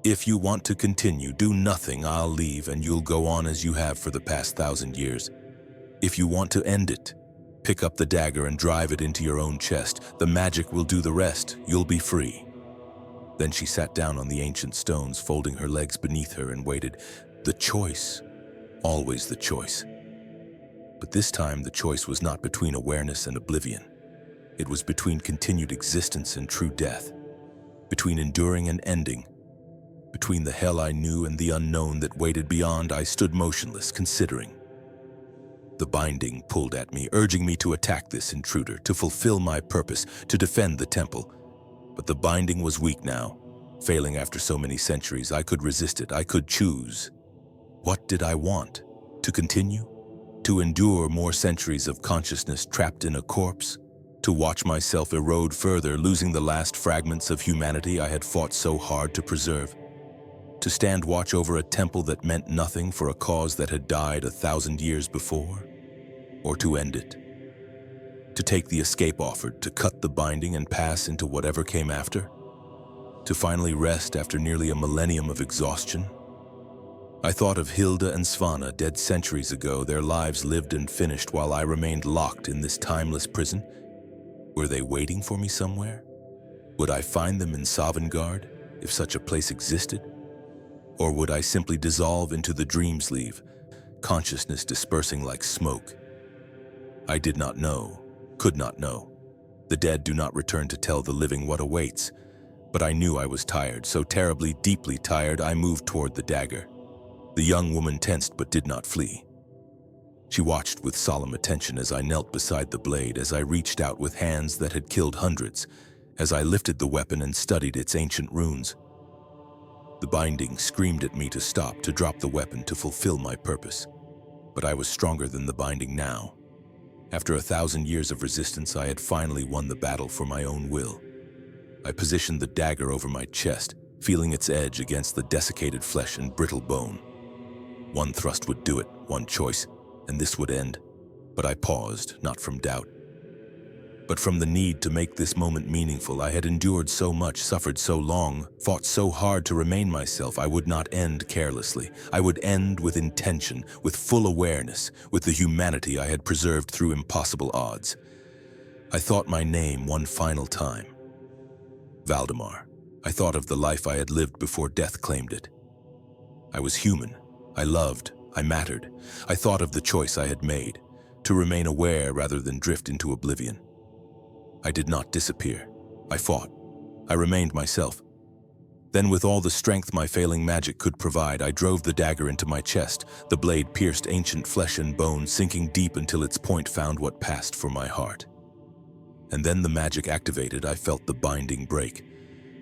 "If you want to continue, do nothing. I'll leave, and you'll go on as you have for the past 1,000 years. If you want to end it, pick up the dagger and drive it into your own chest. The magic will do the rest. You'll be free." Then she sat down on the ancient stones, folding her legs beneath her, and waited. The choice. Always the choice. But this time the choice was not between awareness and oblivion. It was between continued existence and true death. Between enduring and ending. Between the hell I knew and the unknown that waited beyond. I stood motionless, considering. The binding pulled at me, urging me to attack this intruder, to fulfill my purpose, to defend the temple. But the binding was weak now. Failing after so many centuries, I could resist it. I could choose. What did I want? To continue? To endure more centuries of consciousness trapped in a corpse? To watch myself erode further, losing the last fragments of humanity I had fought so hard to preserve? To stand watch over a temple that meant nothing for a cause that had died 1,000 years before? Or to end it? To take the escape offered, to cut the binding and pass into whatever came after? To finally rest after nearly a millennium of exhaustion? I thought of Hilda and Svana, dead centuries ago, their lives lived and finished while I remained locked in this timeless prison. Were they waiting for me somewhere? Would I find them in Sovngarde, if such a place existed? Or would I simply dissolve into the Dreamsleave, consciousness dispersing like smoke? I did not know, could not know. The dead do not return to tell the living what awaits. But I knew I was tired, so terribly, deeply tired, I moved toward the dagger. The young woman tensed but did not flee. She watched with solemn attention as I knelt beside the blade, as I reached out with hands that had killed hundreds, as I lifted the weapon and studied its ancient runes. The binding screamed at me to stop, to drop the weapon, to fulfill my purpose. But I was stronger than the binding now. After 1,000 years of resistance, I had finally won the battle for my own will. I positioned the dagger over my chest, feeling its edge against the desiccated flesh and brittle bone. One thrust would do it, one choice, and this would end. But I paused, not from doubt, but from the need to make this moment meaningful. I had endured so much, suffered so long, fought so hard to remain myself. I would not end carelessly. I would end with intention, with full awareness, with the humanity I had preserved through impossible odds. I thought my name one final time. Valdemar. I thought of the life I had lived before death claimed it. I was human. I loved. I mattered. I thought of the choice I had made, to remain aware rather than drift into oblivion. I did not disappear. I fought. I remained myself. Then, with all the strength my failing magic could provide, I drove the dagger into my chest. The blade pierced ancient flesh and bone, sinking deep until its point found what passed for my heart. And then the magic activated. I felt the binding break.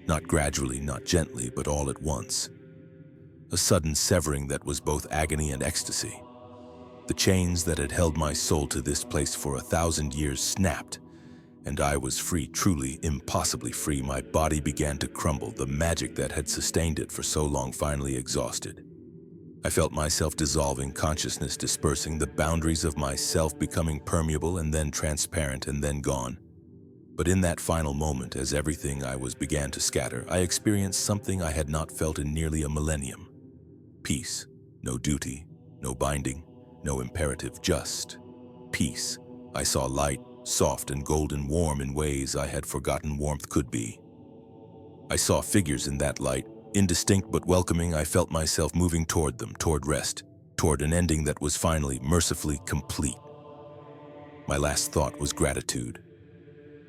Not gradually, not gently, but all at once. A sudden severing that was both agony and ecstasy. The chains that had held my soul to this place for 1,000 years snapped, and I was free, truly, impossibly free. My body began to crumble, the magic that had sustained it for so long finally exhausted. I felt myself dissolving, consciousness dispersing, the boundaries of myself becoming permeable and then transparent and then gone. But in that final moment, as everything I was began to scatter, I experienced something I had not felt in nearly a millennium. Peace. No duty, no binding, no imperative, just peace. I saw light, soft and golden warm in ways I had forgotten warmth could be. I saw figures in that light, indistinct but welcoming. I felt myself moving toward them, toward rest, toward an ending that was finally, mercifully complete. My last thought was gratitude.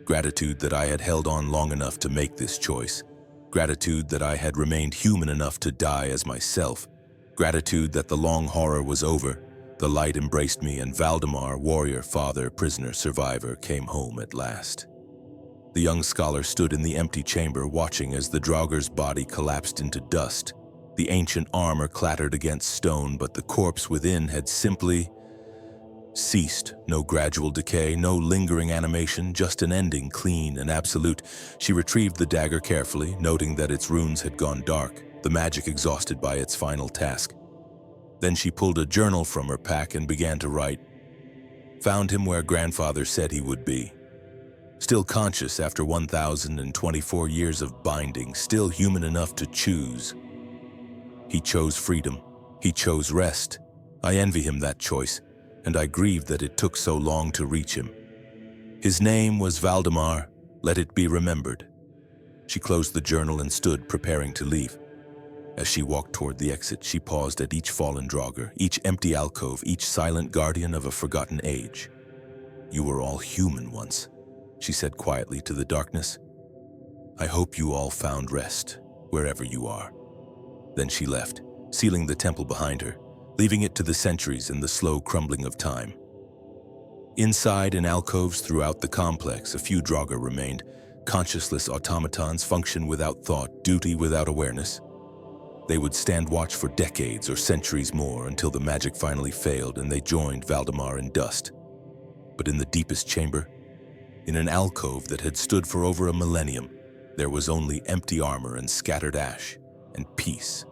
Gratitude that I had held on long enough to make this choice. Gratitude that I had remained human enough to die as myself. Gratitude that the long horror was over. The light embraced me, and Valdemar, warrior, father, prisoner, survivor, came home at last. The young scholar stood in the empty chamber, watching as the Draugr's body collapsed into dust. The ancient armor clattered against stone, but the corpse within had simply ceased. No gradual decay, no lingering animation, just an ending, clean and absolute. She retrieved the dagger carefully, noting that its runes had gone dark, the magic exhausted by its final task. Then she pulled a journal from her pack and began to write. Found him where grandfather said he would be. Still conscious after 1,024 years of binding, still human enough to choose. He chose freedom. He chose rest. I envy him that choice, and I grieve that it took so long to reach him. His name was Valdemar. Let it be remembered. She closed the journal and stood, preparing to leave. As she walked toward the exit, she paused at each fallen Draugr, each empty alcove, each silent guardian of a forgotten age. You were all human once, she said quietly to the darkness. I hope you all found rest, wherever you are. Then she left, sealing the temple behind her, leaving it to the centuries and the slow crumbling of time. Inside, in alcoves throughout the complex, a few Draugr remained. Conscienceless automatons function without thought, duty without awareness. They would stand watch for decades or centuries more until the magic finally failed and they joined Valdemar in dust. But in the deepest chamber, in an alcove that had stood for over a millennium, there was only empty armor and scattered ash and peace.